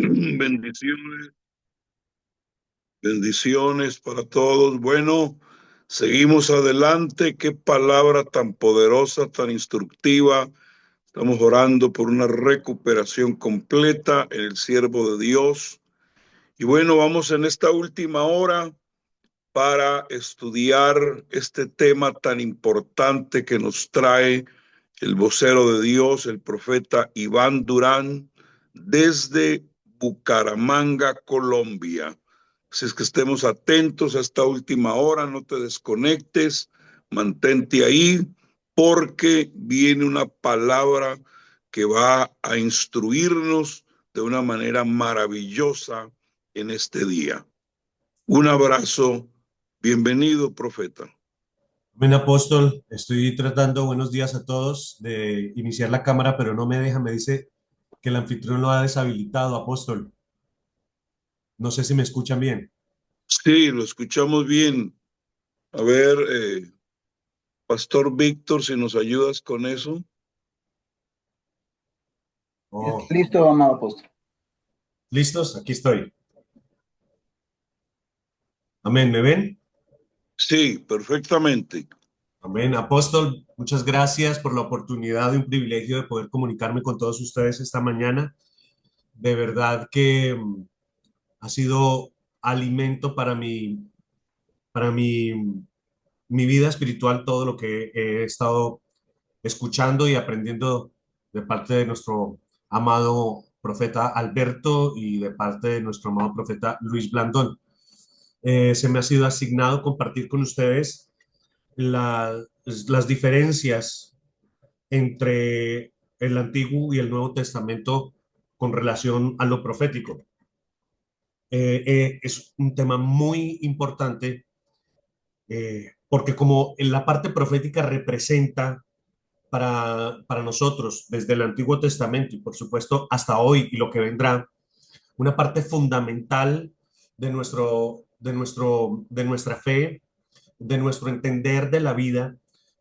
Bendiciones, bendiciones para todos. Bueno, seguimos adelante. Qué palabra tan poderosa, tan instructiva. Estamos orando por una recuperación completa en el siervo de Dios. Y bueno, vamos en esta última hora para estudiar este tema tan importante que nos trae el vocero de Dios, el profeta Iván Durán, desde Bucaramanga, Colombia. Así es que estemos atentos a esta última hora, no te desconectes, mantente ahí, porque viene una palabra que va a instruirnos de una manera maravillosa en este día. Un abrazo, bienvenido, profeta. Buen apóstol, estoy tratando, buenos días a todos, de iniciar la cámara, pero no me deja, me dice que el anfitrión lo ha deshabilitado, apóstol. No sé si me escuchan bien. Sí, lo escuchamos bien. A ver, Pastor Víctor, si nos ayudas con eso. Oh, Listo, amado apóstol. ¿listos? Aquí estoy. Amén, ¿me ven? Sí, perfectamente. Amén, apóstol, muchas gracias por la oportunidad y un privilegio de poder comunicarme con todos ustedes esta mañana. De verdad que ha sido alimento para mi vida espiritual, todo lo que he estado escuchando y aprendiendo de parte de nuestro amado profeta Alberto y de parte de nuestro amado profeta Luis Blandón. Se me ha sido asignado compartir con ustedes las diferencias entre el Antiguo y el Nuevo Testamento con relación a lo profético. Es un tema muy importante porque como en la parte profética representa para nosotros desde el Antiguo Testamento y por supuesto hasta hoy y lo que vendrá, una parte fundamental de nuestra fe, de nuestro entender de la vida.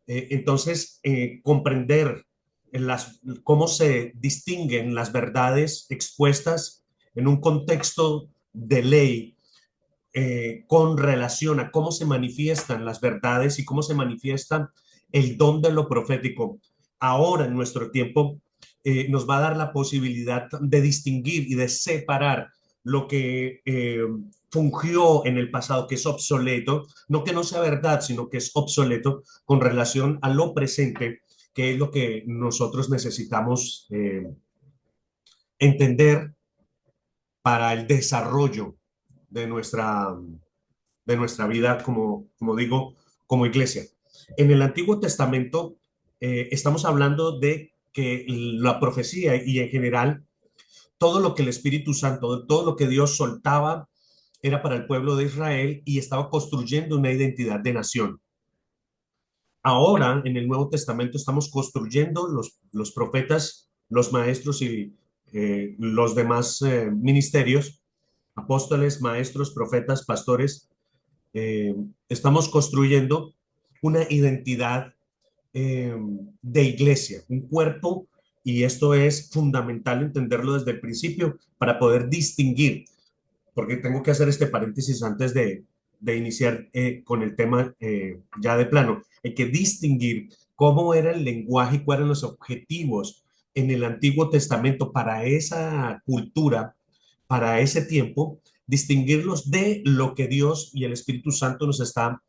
Entonces, comprender cómo se distinguen las verdades expuestas en un contexto de ley con relación a cómo se manifiestan las verdades y cómo se manifiesta el don de lo profético ahora en nuestro tiempo, nos va a dar la posibilidad de distinguir y de separar lo que fungió en el pasado, que es obsoleto, no que no sea verdad, sino que es obsoleto con relación a lo presente, que es lo que nosotros necesitamos entender para el desarrollo de nuestra vida, como digo, como iglesia. En el Antiguo Testamento estamos hablando de que la profecía y en general todo lo que el Espíritu Santo, todo lo que Dios soltaba era para el pueblo de Israel y estaba construyendo una identidad de nación. Ahora, en el Nuevo Testamento, estamos construyendo los profetas, los maestros y los demás ministerios, apóstoles, maestros, profetas, pastores, eh, estamos construyendo una identidad eh, de iglesia, un cuerpo, y esto es fundamental entenderlo desde el principio para poder distinguir, porque tengo que hacer este paréntesis antes de iniciar con el tema ya de plano. Hay que distinguir cómo era el lenguaje y cuáles eran los objetivos en el Antiguo Testamento para esa cultura, para ese tiempo, distinguirlos de lo que Dios y el Espíritu Santo nos está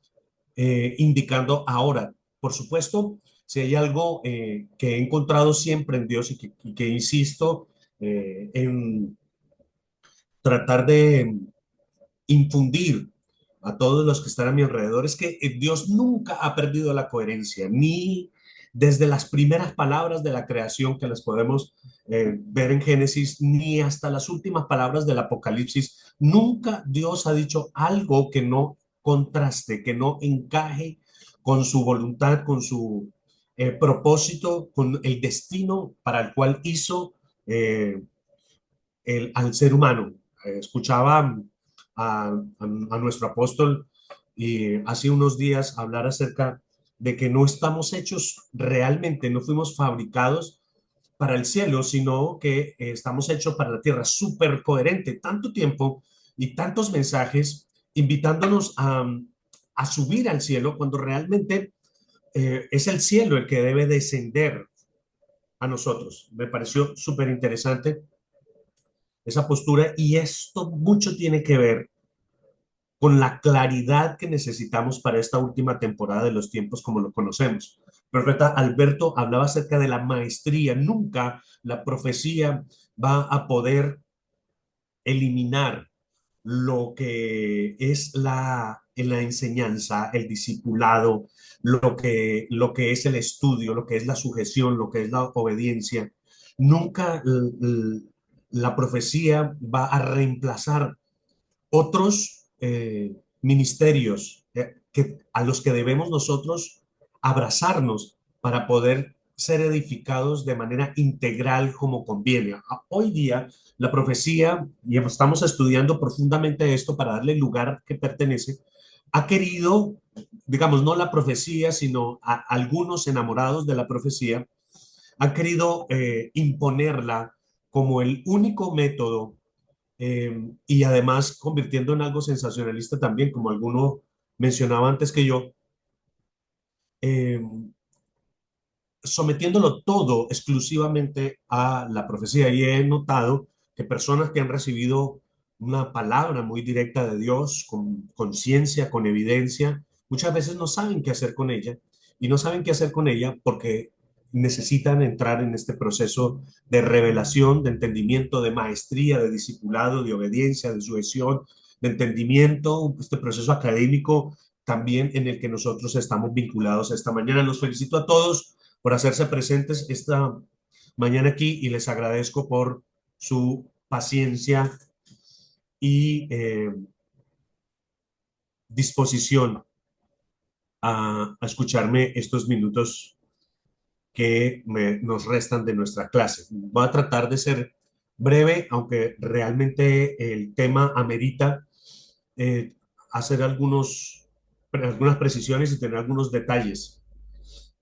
indicando ahora. Por supuesto, si hay algo que he encontrado siempre en Dios y que insisto en tratar de infundir a todos los que están a mi alrededor es que Dios nunca ha perdido la coherencia, ni desde las primeras palabras de la creación que las podemos ver en Génesis, ni hasta las últimas palabras del Apocalipsis. Nunca Dios ha dicho algo que no contraste, que no encaje con su voluntad, con su propósito, con el destino para el cual hizo al ser humano. Escuchaba a nuestro apóstol y hace unos días hablar acerca de que no estamos hechos realmente, no fuimos fabricados para el cielo, sino que estamos hechos para la tierra. Súper coherente, tanto tiempo y tantos mensajes invitándonos a subir al cielo cuando realmente es el cielo el que debe descender a nosotros. Me pareció súper interesante esa postura y esto mucho tiene que ver con la claridad que necesitamos para esta última temporada de los tiempos como lo conocemos. El profeta Alberto hablaba acerca de la maestría. Nunca la profecía va a poder eliminar lo que es la enseñanza, el discipulado, lo que es el estudio, lo que es la sujeción, lo que es la obediencia. Nunca la profecía va a reemplazar otros ministerios a los que debemos nosotros abrazarnos para poder ser edificados de manera integral como conviene. Hoy día la profecía, y estamos estudiando profundamente esto para darle el lugar que pertenece, ha querido, digamos, no la profecía, sino a algunos enamorados de la profecía, han querido imponerla como el único método y además convirtiendo en algo sensacionalista también, como alguno mencionaba antes que yo, eh, sometiéndolo todo exclusivamente a la profecía. Y he notado que personas que han recibido una palabra muy directa de Dios, con conciencia, con evidencia, muchas veces no saben qué hacer con ella. Y no saben qué hacer con ella porque necesitan entrar en este proceso de revelación, de entendimiento, de maestría, de discipulado, de obediencia, de sujeción, de entendimiento, este proceso académico también en el que nosotros estamos vinculados esta mañana. Los felicito a todos por hacerse presentes esta mañana aquí y les agradezco por su paciencia y disposición a escucharme estos minutos que nos restan de nuestra clase. Voy a tratar de ser breve, aunque realmente el tema amerita eh, hacer algunas precisiones y tener algunos detalles.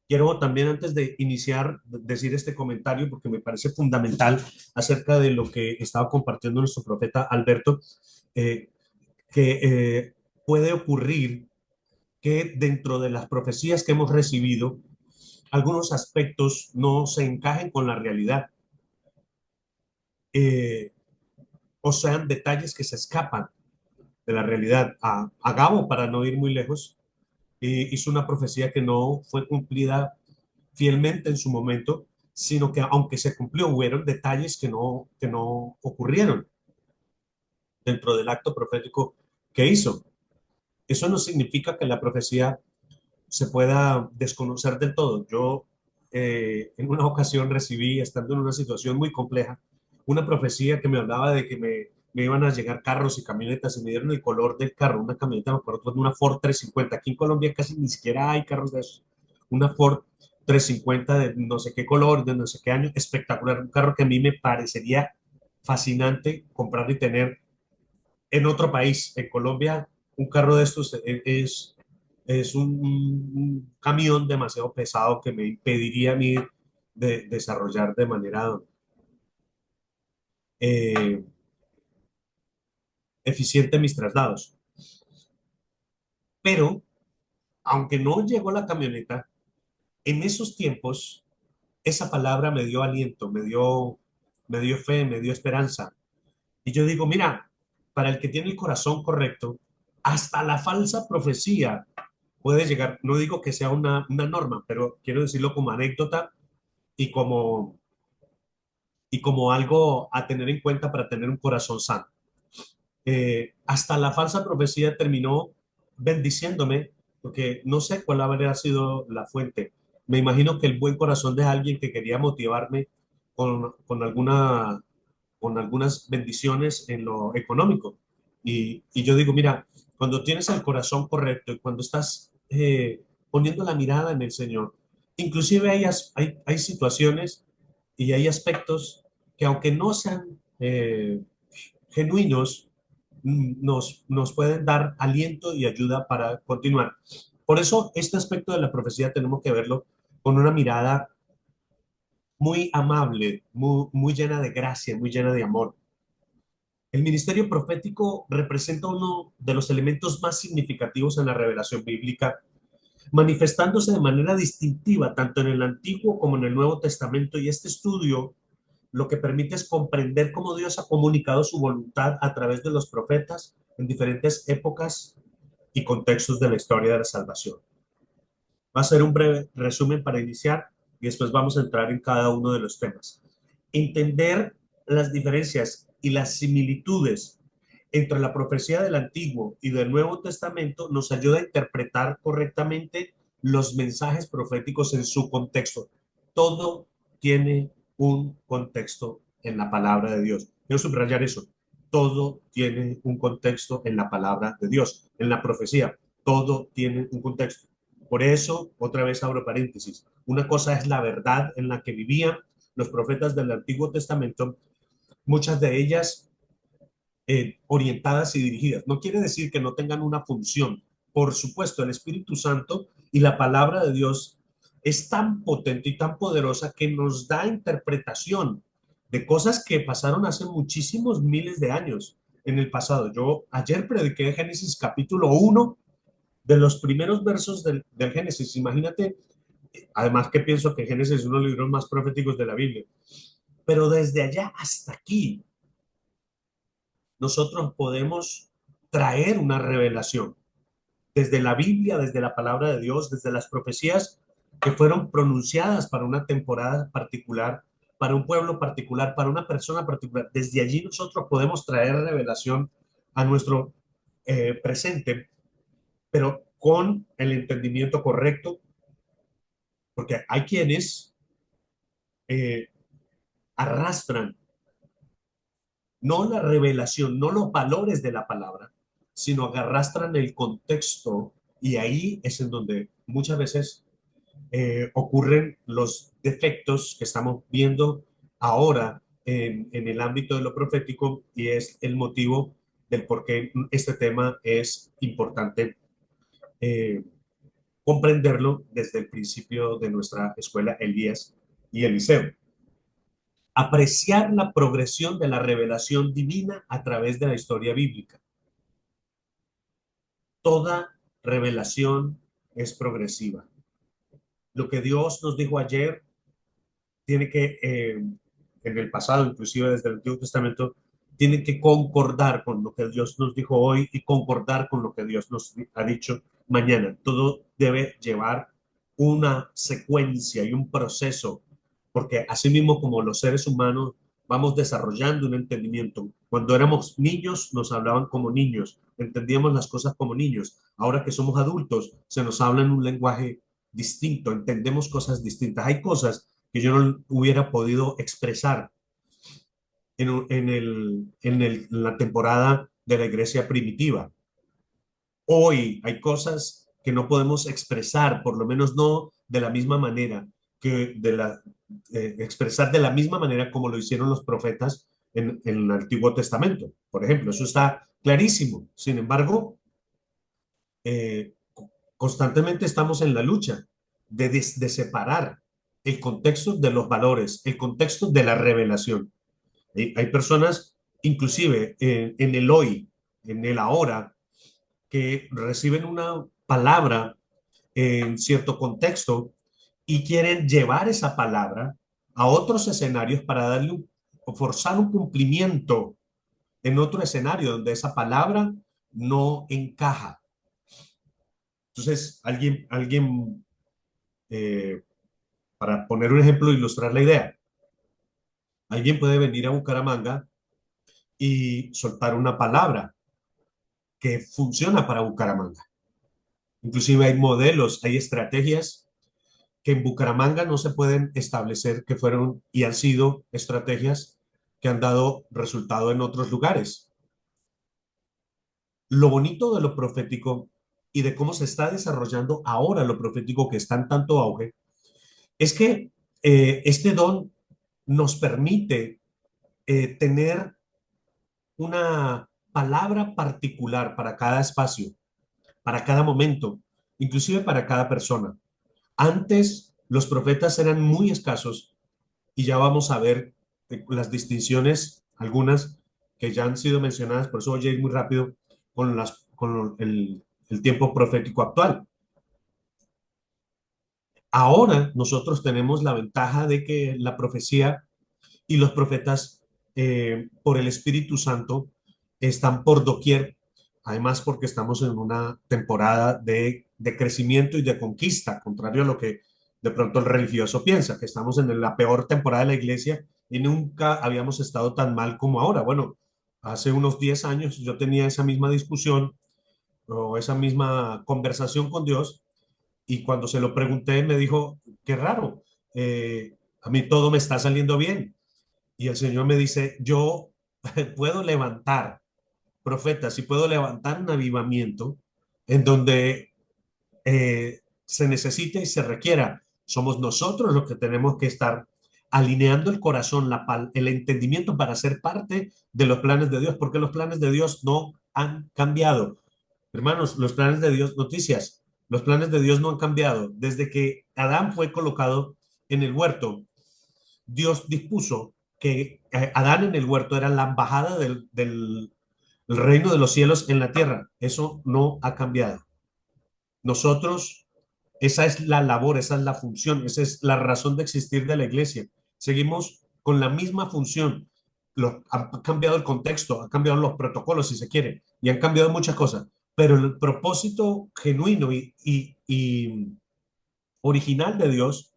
Quiero también, antes de iniciar, decir este comentario porque me parece fundamental acerca de lo que estaba compartiendo nuestro profeta Alberto, eh, que puede ocurrir que dentro de las profecías que hemos recibido, algunos aspectos no se encajen con la realidad, eh, o sean detalles que se escapan de la realidad. A Gabo, para no ir muy lejos, hizo una profecía que no fue cumplida fielmente en su momento, sino que aunque se cumplió, hubieron detalles que no ocurrieron dentro del acto profético que hizo. Eso no significa que la profecía se pueda desconocer del todo. Yo en una ocasión recibí, estando en una situación muy compleja, una profecía que me hablaba de que me iban a llegar carros y camionetas y me dieron el color del carro, una camioneta, me acuerdo, de una Ford 350. Aquí en Colombia casi ni siquiera hay carros de esos. Una Ford 350 de no sé qué color, de no sé qué año, espectacular, un carro que a mí me parecería fascinante comprar y tener en otro país. En Colombia, un carro de estos es un camión demasiado pesado que me impediría a mí de desarrollar de manera eh, eficiente mis traslados. Pero, aunque no llegó la camioneta, en esos tiempos, esa palabra me dio aliento, me dio fe, me dio esperanza. Y yo digo, mira, para el que tiene el corazón correcto, hasta la falsa profecía puede llegar. No digo que sea una norma, pero quiero decirlo como anécdota y como algo a tener en cuenta para tener un corazón sano. Hasta la falsa profecía terminó bendiciéndome, porque no sé cuál habría sido la fuente. Me imagino que el buen corazón de alguien que quería motivarme con algunas bendiciones en lo económico. Y yo digo, mira, cuando tienes el corazón correcto y cuando estás poniendo la mirada en el Señor, inclusive hay situaciones y hay aspectos que aunque no sean genuinos, nos pueden dar aliento y ayuda para continuar. Por eso, este aspecto de la profecía tenemos que verlo con una mirada muy amable, muy llena de gracia, muy llena de amor. El ministerio profético representa uno de los elementos más significativos en la revelación bíblica, manifestándose de manera distintiva tanto en el Antiguo como en el Nuevo Testamento, y este estudio lo que permite es comprender cómo Dios ha comunicado su voluntad a través de los profetas en diferentes épocas y contextos de la historia de la salvación. Va a ser un breve resumen para iniciar y después vamos a entrar en cada uno de los temas. Entender las diferencias y las similitudes entre la profecía del Antiguo y del Nuevo Testamento nos ayuda a interpretar correctamente los mensajes proféticos en su contexto. Todo tiene un contexto en la palabra de Dios. Quiero subrayar eso. Todo tiene un contexto en la palabra de Dios, en la profecía. Todo tiene un contexto. Por eso, otra vez abro paréntesis, una cosa es la verdad en la que vivían los profetas del Antiguo Testamento, muchas de ellas orientadas y dirigidas. No quiere decir que no tengan una función. Por supuesto, el Espíritu Santo y la palabra de Dios es tan potente y tan poderosa que nos da interpretación de cosas que pasaron hace muchísimos miles de años en el pasado. Yo ayer prediqué Génesis capítulo 1, de los primeros versos del Génesis. Imagínate, además que pienso que Génesis es uno de los libros más proféticos de la Biblia, pero desde allá hasta aquí nosotros podemos traer una revelación desde la Biblia, desde la palabra de Dios, desde las profecías que fueron pronunciadas para una temporada particular, para un pueblo particular, para una persona particular. Desde allí nosotros podemos traer revelación a nuestro presente, pero con el entendimiento correcto, porque hay quienes eh, arrastran no la revelación, no los valores de la palabra, sino que arrastran el contexto, y ahí es en donde muchas veces ocurren los defectos que estamos viendo ahora en el ámbito de lo profético, y es el motivo del por qué este tema es importante eh, comprenderlo desde el principio de nuestra escuela Elías y Eliseo. Apreciar la progresión de la revelación divina a través de la historia bíblica. Toda revelación es progresiva. Lo que Dios nos dijo ayer tiene que, en el pasado, inclusive desde el Antiguo Testamento, tiene que concordar con lo que Dios nos dijo hoy y concordar con lo que Dios nos ha dicho mañana. Todo debe llevar una secuencia y un proceso, porque así mismo como los seres humanos vamos desarrollando un entendimiento. Cuando éramos niños nos hablaban como niños, entendíamos las cosas como niños. Ahora que somos adultos se nos habla en un lenguaje distinto, entendemos cosas distintas. Hay cosas que yo no hubiera podido expresar en la temporada de la iglesia primitiva. Hoy hay cosas que no podemos expresar, por lo menos no de la misma manera, expresar de la misma manera como lo hicieron los profetas en el Antiguo Testamento. Por ejemplo, eso está clarísimo. Sin embargo, eh, constantemente estamos en la lucha de separar el contexto de los valores, el contexto de la revelación. Hay personas, inclusive en el hoy, en el ahora, que reciben una palabra en cierto contexto y quieren llevar esa palabra a otros escenarios para darle o forzar un cumplimiento en otro escenario donde esa palabra no encaja. Entonces, eh, para poner un ejemplo, ilustrar la idea, alguien puede venir a Bucaramanga y soltar una palabra que funciona para Bucaramanga. Inclusive hay modelos, hay estrategias que en Bucaramanga no se pueden establecer, que fueron y han sido estrategias que han dado resultado en otros lugares. Lo bonito de lo profético y de cómo se está desarrollando ahora lo profético, que está en tanto auge, es que este don nos permite tener una palabra particular para cada espacio, para cada momento, inclusive para cada persona. Antes los profetas eran muy escasos y ya vamos a ver las distinciones, algunas que ya han sido mencionadas, por eso voy a ir muy rápido con el tiempo profético actual. Ahora nosotros tenemos la ventaja de que la profecía y los profetas por el Espíritu Santo están por doquier, además porque estamos en una temporada de crecimiento y de conquista, contrario a lo que de pronto el religioso piensa, que estamos en la peor temporada de la iglesia y nunca habíamos estado tan mal como ahora. Bueno, hace unos 10 años yo tenía esa misma discusión o esa misma conversación con Dios y cuando se lo pregunté me dijo, qué raro, a mí todo me está saliendo bien. Y el Señor me dice, yo puedo levantar profetas y puedo levantar un avivamiento en donde se necesite y se requiera. Somos nosotros los que tenemos que estar alineando el corazón, el entendimiento para ser parte de los planes de Dios, porque los planes de Dios no han cambiado. Hermanos, los planes de Dios, noticias, los planes de Dios no han cambiado. Desde que Adán fue colocado en el huerto, Dios dispuso que Adán en el huerto era la embajada del reino de los cielos en la tierra. Eso no ha cambiado. Nosotros, esa es la labor, esa es la función, esa es la razón de existir de la iglesia. Seguimos con la misma función. Ha cambiado el contexto, ha cambiado los protocolos, si se quiere, y han cambiado muchas cosas, pero el propósito genuino y original de Dios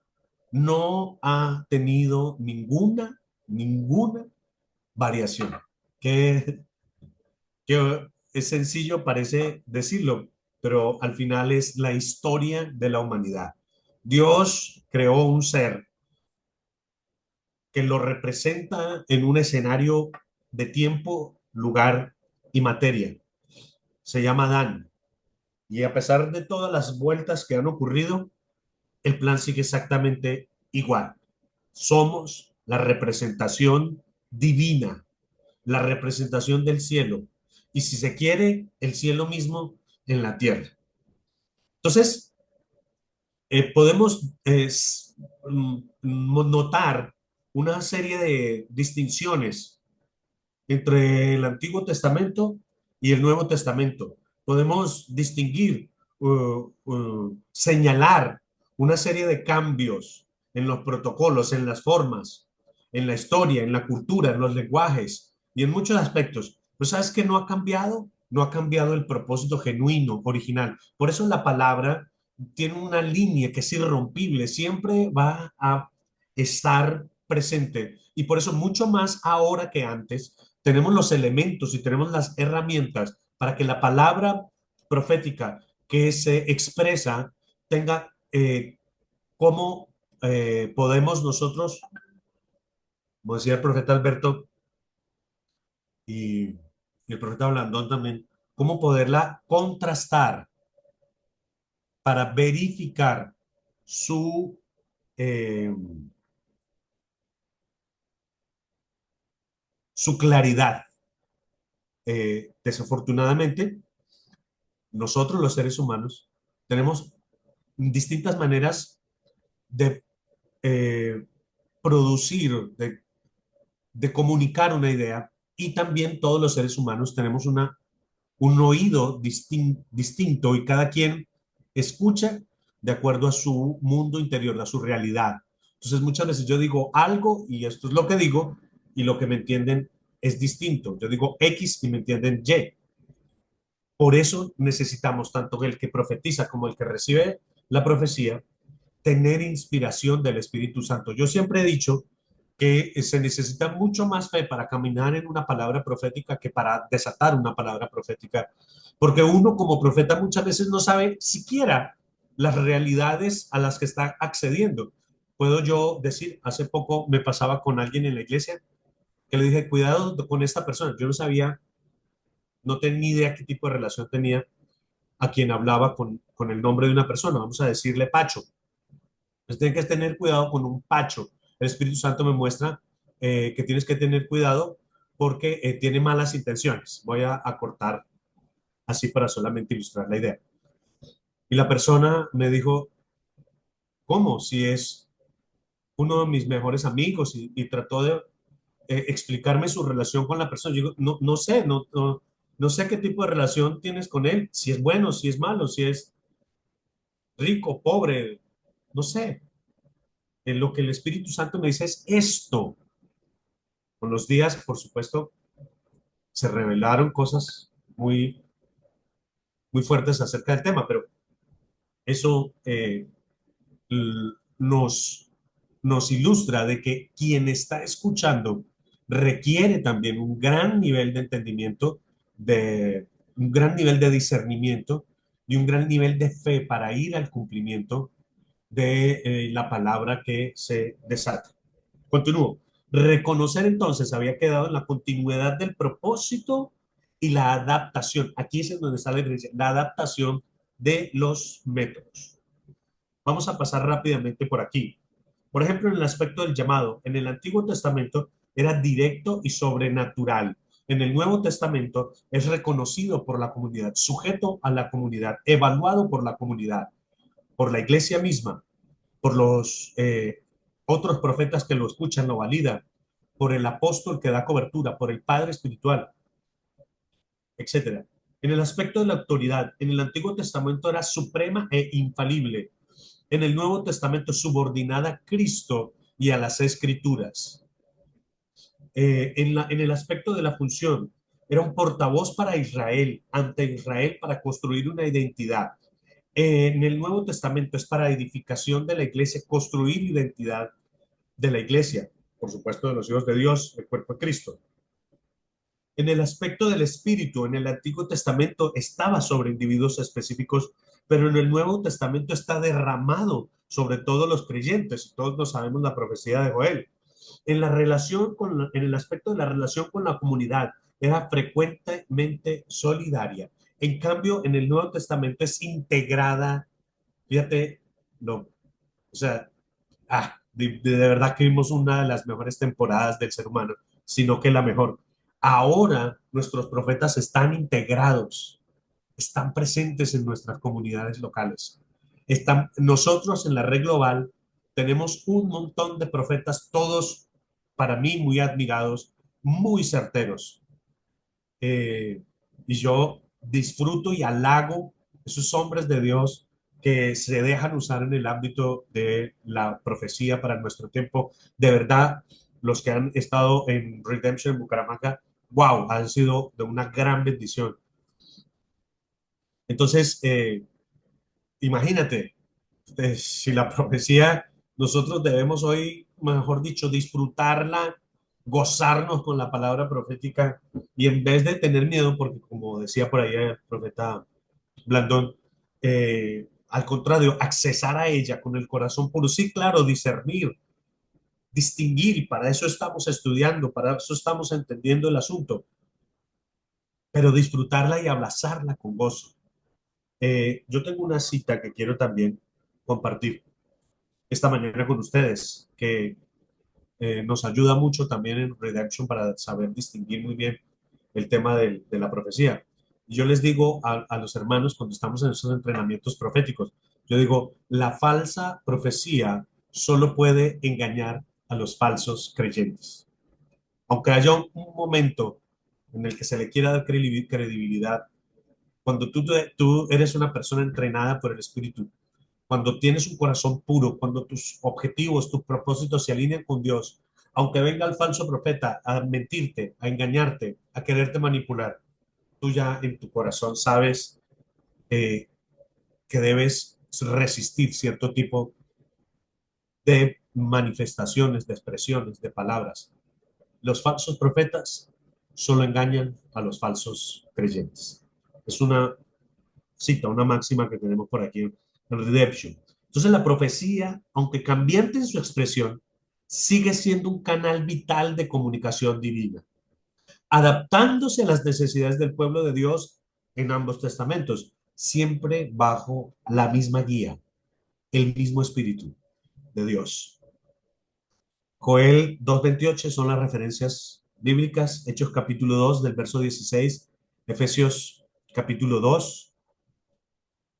no ha tenido ninguna variación. Que, que es sencillo, parece decirlo, pero al final es la historia de la humanidad. Dios creó un ser que lo representa en un escenario de tiempo, lugar y materia. Se llama Adán. Y a pesar de todas las vueltas que han ocurrido, el plan sigue exactamente igual. Somos la representación divina, la representación del cielo. Y si se quiere, el cielo mismo en la tierra. Entonces, podemos notar una serie de distinciones entre el Antiguo Testamento y el Nuevo Testamento. Podemos distinguir, señalar una serie de cambios en los protocolos, en las formas, en la historia, en la cultura, en los lenguajes y en muchos aspectos. Pero ¿sabes qué no ha cambiado? No ha cambiado el propósito genuino, original. Por eso la palabra tiene una línea que es irrompible, siempre va a estar presente. Y por eso mucho más ahora que antes tenemos los elementos y tenemos las herramientas para que la palabra profética que se expresa tenga cómo podemos nosotros, como decía el profeta Alberto y el profeta Blandón también, cómo poderla contrastar para verificar su, eh, su claridad. Desafortunadamente, nosotros los seres humanos tenemos distintas maneras de eh, producir, de comunicar una idea y también todos los seres humanos tenemos un oído distinto y cada quien escucha de acuerdo a su mundo interior, a su realidad. Entonces muchas veces yo digo algo y esto es lo que digo y lo que me entienden es distinto. Yo digo X y me entienden Y. Por eso necesitamos tanto el que profetiza como el que recibe la profecía tener inspiración del Espíritu Santo. Yo siempre he dicho que se necesita mucho más fe para caminar en una palabra profética que para desatar una palabra profética, porque uno como profeta muchas veces no sabe siquiera las realidades a las que está accediendo. Puedo yo decir, hace poco me pasaba con alguien en la iglesia que le dije, cuidado con esta persona. Yo no sabía, no tenía ni idea qué tipo de relación tenía a quien hablaba con el nombre de una persona. Vamos a decirle Pacho. Pues tienes que tener cuidado con un pacho. El Espíritu Santo me muestra que tienes que tener cuidado porque tiene malas intenciones. Voy a cortar así para solamente ilustrar la idea. Y la persona me dijo, ¿cómo? Si es uno de mis mejores amigos y trató de explicarme su relación con la persona. Yo digo, no, no sé, no sé qué tipo de relación tienes con él, si es bueno, si es malo, si es rico, pobre, no sé. Lo que el Espíritu Santo me dice es esto. Con los días, por supuesto, se revelaron cosas muy fuertes acerca del tema, pero eso nos, nos ilustra de que quien está escuchando requiere también un gran nivel de entendimiento, de un gran nivel de discernimiento y un gran nivel de fe para ir al cumplimiento de la palabra que se desata. Continúo. Reconocer entonces había quedado en la continuidad del propósito y la adaptación. Aquí es en donde está la diferencia, la adaptación de los métodos. Vamos a pasar rápidamente por aquí. Por ejemplo, en el aspecto del llamado, en el Antiguo Testamento era directo y sobrenatural. En el Nuevo Testamento es reconocido por la comunidad, sujeto a la comunidad, evaluado por la comunidad, por la iglesia misma, por los otros profetas que lo escuchan, lo validan, por el apóstol que da cobertura, por el padre espiritual, etcétera. En el aspecto de la autoridad, en el Antiguo Testamento era suprema e infalible. En el Nuevo Testamento subordinada a Cristo y a las Escrituras. En el aspecto de la función, era un portavoz para Israel, ante Israel, para construir una identidad. En el Nuevo Testamento es para edificación de la iglesia, construir identidad de la iglesia, por supuesto de los hijos de Dios, el cuerpo de Cristo. En el aspecto del espíritu, en el Antiguo Testamento estaba sobre individuos específicos, pero en el Nuevo Testamento está derramado sobre todos los creyentes. Todos nos sabemos la profecía de Joel. En el aspecto de la relación con la comunidad, era frecuentemente solidaria. En cambio, en el Nuevo Testamento es integrada. Fíjate, no, o sea, de verdad que vimos una de las mejores temporadas del ser humano, sino que la mejor. Ahora nuestros profetas están integrados, están presentes en nuestras comunidades locales. Nosotros en la red global tenemos un montón de profetas, todos para mí muy admirados, muy certeros. Eh, y yo disfruto y halago esos hombres de Dios que se dejan usar en el ámbito de la profecía para nuestro tiempo. De verdad, los que han estado en Redemption en Bucaramanga, wow, han sido de una gran bendición. Entonces, imagínate, si la profecía, nosotros debemos hoy, mejor dicho, disfrutarla, gozarnos con la palabra profética y en vez de tener miedo, porque como decía por ahí el profeta Blandón, al contrario, accesar a ella con el corazón puro. Sí, claro, discernir, distinguir, y para eso estamos estudiando, para eso estamos entendiendo el asunto, pero disfrutarla y abrazarla con gozo. Yo tengo una cita que quiero también compartir esta mañana con ustedes, que nos ayuda mucho también en Redemption para saber distinguir muy bien el tema de la profecía. Yo les digo a los hermanos cuando estamos en esos entrenamientos proféticos, yo digo, la falsa profecía solo puede engañar a los falsos creyentes. Aunque haya un momento en el que se le quiera dar credibilidad, cuando tú eres una persona entrenada por el Espíritu, cuando tienes un corazón puro, cuando tus objetivos, tus propósitos se alinean con Dios, aunque venga el falso profeta a mentirte, a engañarte, a quererte manipular, tú ya en tu corazón sabes eh, que debes resistir cierto tipo de manifestaciones, de expresiones, de palabras. Los falsos profetas solo engañan a los falsos creyentes. Es una cita, una máxima que tenemos por aquí en Redemption. Entonces la profecía, aunque cambiante en su expresión, sigue siendo un canal vital de comunicación divina, adaptándose a las necesidades del pueblo de Dios en ambos testamentos, siempre bajo la misma guía, el mismo espíritu de Dios. Joel 2:28 son las referencias bíblicas, Hechos capítulo 2 del verso 16, Efesios capítulo 2,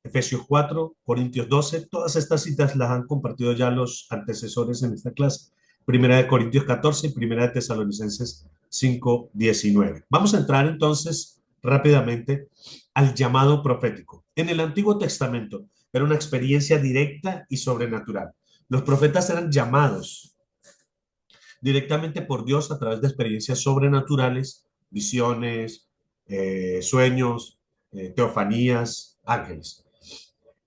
Efesios 4, Corintios 12, todas estas citas las han compartido ya los antecesores en esta clase. Primera de Corintios 14 y Primera de Tesalonicenses 5, 19. Vamos a entrar entonces rápidamente al llamado profético. En el Antiguo Testamento era una experiencia directa y sobrenatural. Los profetas eran llamados directamente por Dios a través de experiencias sobrenaturales, visiones, sueños, teofanías, ángeles.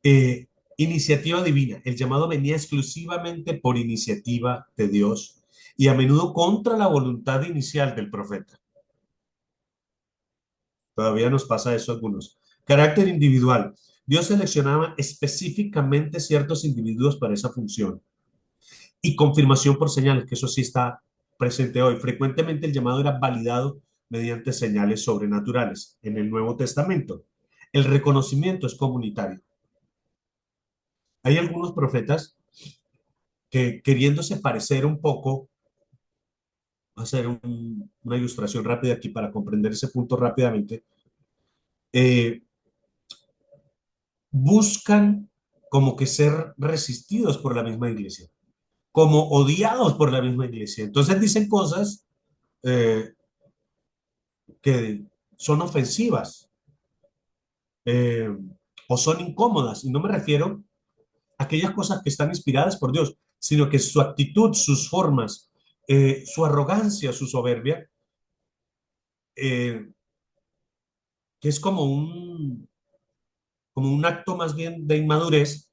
Eh, Iniciativa divina. El llamado venía exclusivamente por iniciativa de Dios y a menudo contra la voluntad inicial del profeta. Todavía nos pasa eso a algunos. Carácter individual. Dios seleccionaba específicamente ciertos individuos para esa función. Y confirmación por señales, que eso sí está presente hoy. Frecuentemente el llamado era validado mediante señales sobrenaturales. En el Nuevo Testamento, el reconocimiento es comunitario. Hay algunos profetas que queriéndose parecer un poco, voy a hacer una ilustración rápida aquí para comprender ese punto rápidamente, eh, buscan como que ser resistidos por la misma iglesia, como odiados por la misma iglesia. Entonces dicen cosas eh, que son ofensivas eh, o son incómodas. Y no me refiero a aquellas cosas que están inspiradas por Dios, sino que su actitud, sus formas, su arrogancia, su soberbia, eh, que es como un acto más bien de inmadurez,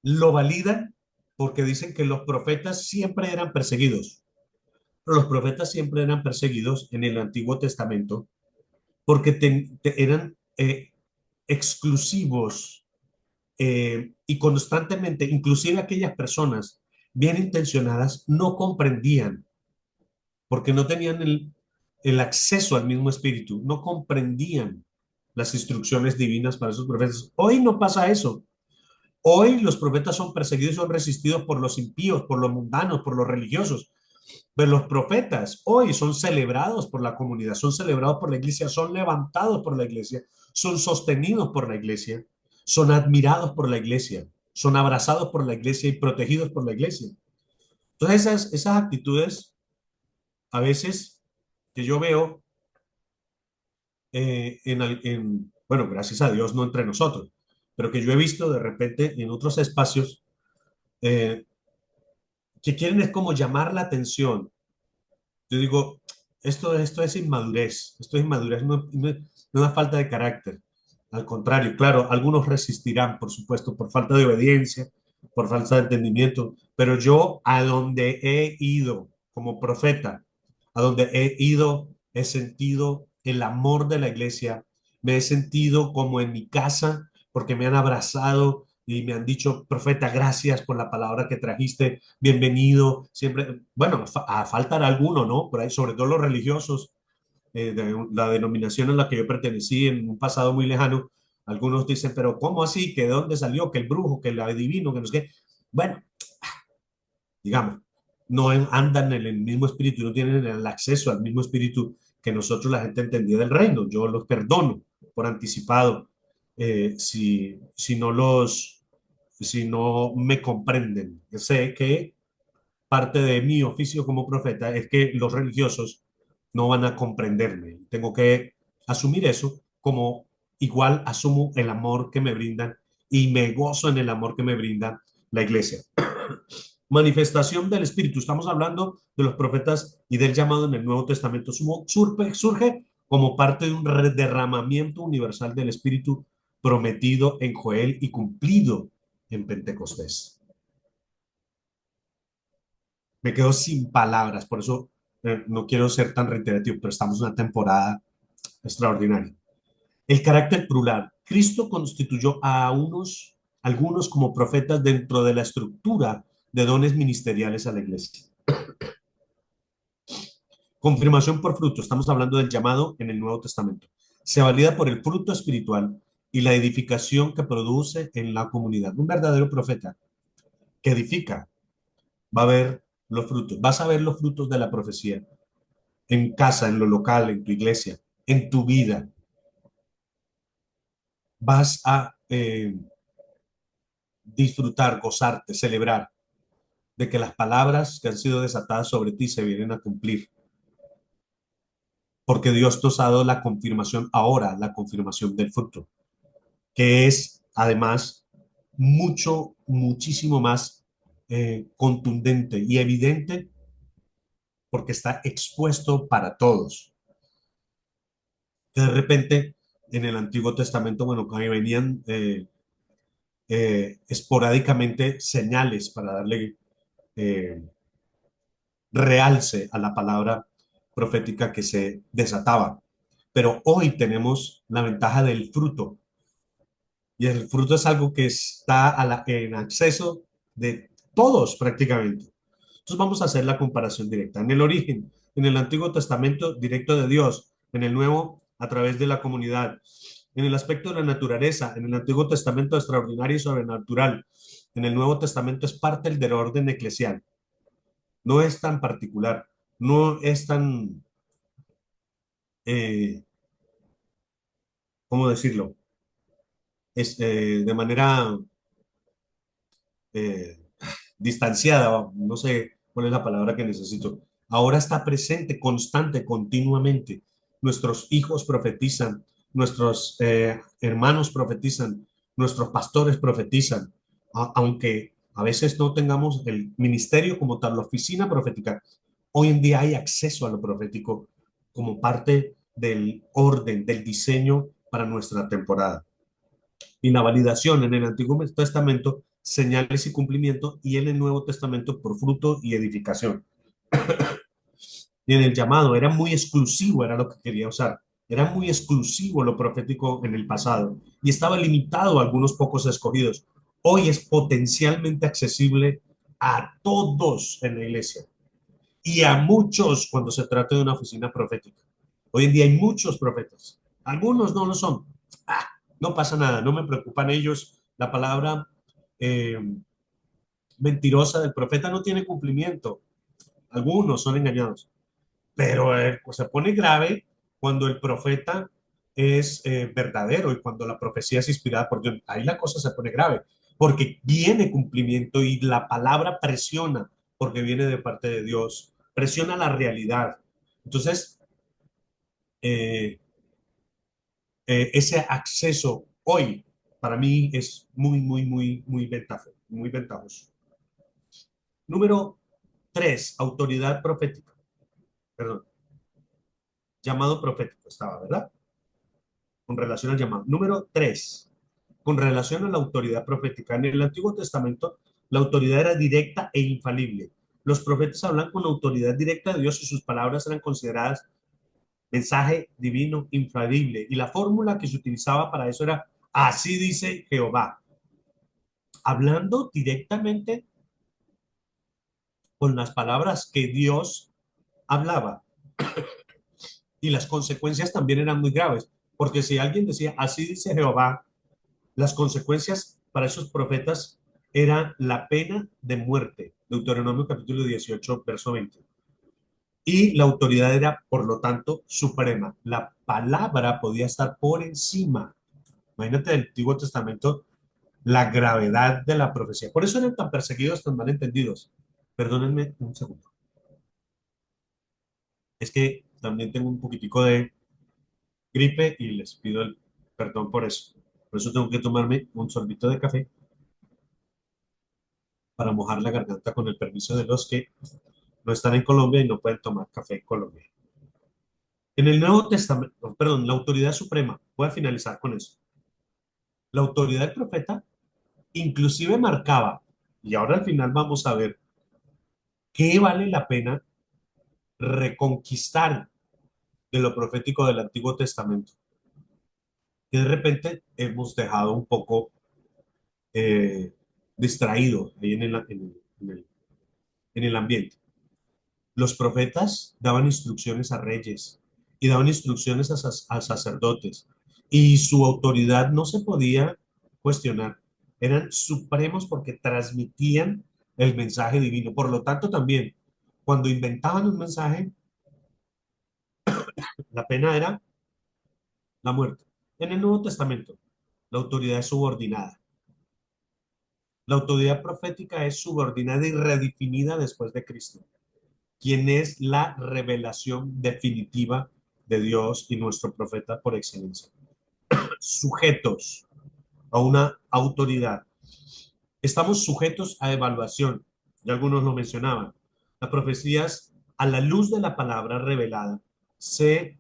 lo validan porque dicen que los profetas siempre eran perseguidos. Pero los profetas siempre eran perseguidos en el Antiguo Testamento porque eran exclusivos y constantemente, inclusive aquellas personas bien intencionadas, no comprendían porque no tenían el acceso al mismo espíritu, no comprendían las instrucciones divinas para esos profetas. Hoy no pasa eso. Hoy los profetas son perseguidos y son resistidos por los impíos, por los mundanos, por los religiosos. Pero los profetas hoy son celebrados por la comunidad, son celebrados por la iglesia, son levantados por la iglesia, son sostenidos por la iglesia, son admirados por la iglesia, son abrazados por la iglesia y protegidos por la iglesia. Entonces esas actitudes a veces que yo veo bueno, gracias a Dios no entre nosotros, pero que yo he visto de repente en otros espacios eh, que quieren es como llamar la atención. Yo digo, esto es inmadurez, esto es inmadurez, no es una falta de carácter. Al contrario, claro, algunos resistirán, por supuesto, por falta de obediencia, por falta de entendimiento, pero yo a donde he ido como profeta, a donde he ido, he sentido el amor de la iglesia, me he sentido como en mi casa, porque me han abrazado y me han dicho, profeta, gracias por la palabra que trajiste, bienvenido, siempre, bueno, a faltar alguno, ¿no? Por ahí, sobre todo los religiosos, de la denominación a la que yo pertenecí en un pasado muy lejano, algunos dicen, pero ¿cómo así? ¿Que de dónde salió? ¿Que el brujo? ¿Que el adivino? ¿Que no sé qué? Bueno, digamos, no andan en el mismo espíritu, no tienen el acceso al mismo espíritu que nosotros, la gente entendida del reino. Yo los perdono por anticipado si no me comprenden. Yo sé que parte de mi oficio como profeta es que los religiosos no van a comprenderme. Tengo que asumir eso como igual asumo el amor que me brindan y me gozo en el amor que me brinda la iglesia. Manifestación del Espíritu. Estamos hablando de los profetas y del llamado en el Nuevo Testamento. Surge como parte de un derramamiento universal del Espíritu prometido en Joel y cumplido en Pentecostés. Me quedo sin palabras, por eso no quiero ser tan reiterativo, pero estamos en una temporada extraordinaria. El carácter plural. Cristo constituyó a algunos como profetas dentro de la estructura de dones ministeriales a la iglesia. Confirmación por fruto. Estamos hablando del llamado en el Nuevo Testamento. Se valida por el fruto espiritual y la edificación que produce en la comunidad. Un verdadero profeta que edifica va a ver los frutos. Vas a ver los frutos de la profecía en casa, en lo local, en tu iglesia, en tu vida. vas a disfrutar, gozarte, celebrar de que las palabras que han sido desatadas sobre ti se vienen a cumplir, porque Dios nos ha dado la confirmación ahora, la confirmación del fruto, que es además muchísimo más contundente y evidente porque está expuesto para todos. Que de repente en el Antiguo Testamento, bueno, que venían esporádicamente señales para darle eh, realce a la palabra profética que se desataba. Pero hoy tenemos la ventaja del fruto, y el fruto es algo que está en acceso de todos prácticamente. Entonces vamos a hacer la comparación directa. En el origen, en el Antiguo Testamento, directo de Dios; en el Nuevo, a través de la comunidad. En el aspecto de la naturaleza, en el Antiguo Testamento, extraordinario y sobrenatural; en el Nuevo Testamento es parte del orden eclesial. No es tan particular, no es tan, eh, ¿cómo decirlo? Es de manera eh, distanciada, no sé cuál es la palabra que necesito. Ahora está presente, constante, continuamente. Nuestros hijos profetizan, nuestros hermanos profetizan, nuestros pastores profetizan, aunque a veces no tengamos el ministerio como tal, la oficina profética. Hoy en día hay acceso a lo profético como parte del orden, del diseño para nuestra temporada. Y la validación en el Antiguo Testamento, señales y cumplimiento; y en el Nuevo Testamento por fruto y edificación. Y en el llamado era muy exclusivo, era lo que quería usar. Era muy exclusivo lo profético en el pasado y estaba limitado a algunos pocos escogidos. Hoy es potencialmente accesible a todos en la iglesia y a muchos cuando se trata de una oficina profética. Hoy en día hay muchos profetas, algunos no lo son. Ah, no pasa nada, no me preocupan ellos. La palabra eh, mentirosa del profeta no tiene cumplimiento. Algunos son engañados, pero pues se pone grave cuando el profeta es verdadero y cuando la profecía es inspirada por Dios. Ahí la cosa se pone grave, porque viene cumplimiento y la palabra presiona, porque viene de parte de Dios, presiona la realidad. Entonces, eh, ese acceso hoy para mí es muy ventajoso, muy ventajoso. Número 3, autoridad profética. Perdón, llamado profético estaba, ¿verdad? Con relación al llamado. Número 3, con relación a la autoridad profética. En el Antiguo Testamento, la autoridad era directa e infalible. Los profetas hablan con la autoridad directa de Dios y sus palabras eran consideradas mensaje divino infalible. Y la fórmula que se utilizaba para eso era: así dice Jehová, hablando directamente con las palabras que Dios hablaba. Y las consecuencias también eran muy graves, porque si alguien decía, así dice Jehová, las consecuencias para esos profetas eran la pena de muerte. Deuteronomio capítulo 18, verso 20. Y la autoridad era, por lo tanto, suprema. La palabra podía estar por encima. Imagínate el Antiguo Testamento, la gravedad de la profecía. Por eso eran tan perseguidos, tan mal entendidos. Perdónenme un segundo. Es que también tengo un poquitico de gripe y les pido el perdón por eso. Por eso tengo que tomarme un sorbito de café para mojar la garganta, con el permiso de los que no están en Colombia y no pueden tomar café en Colombia. En el Nuevo Testamento, perdón, la autoridad suprema, voy a finalizar con eso. La autoridad del profeta inclusive marcaba, y ahora al final vamos a ver qué vale la pena reconquistar de lo profético del Antiguo Testamento, que de repente hemos dejado un poco eh, distraído ahí en el ambiente. Los profetas daban instrucciones a reyes y daban instrucciones a sacerdotes, y su autoridad no se podía cuestionar. Eran supremos porque transmitían el mensaje divino. Por lo tanto, también cuando inventaban un mensaje, la pena era la muerte. En el Nuevo Testamento, la autoridad es subordinada. La autoridad profética es subordinada y redefinida después de Cristo, quien es la revelación definitiva de Dios y nuestro profeta por excelencia. Sujetos a una autoridad. Estamos sujetos a evaluación. Ya algunos lo mencionaban. Las profecías, a la luz de la palabra revelada, se,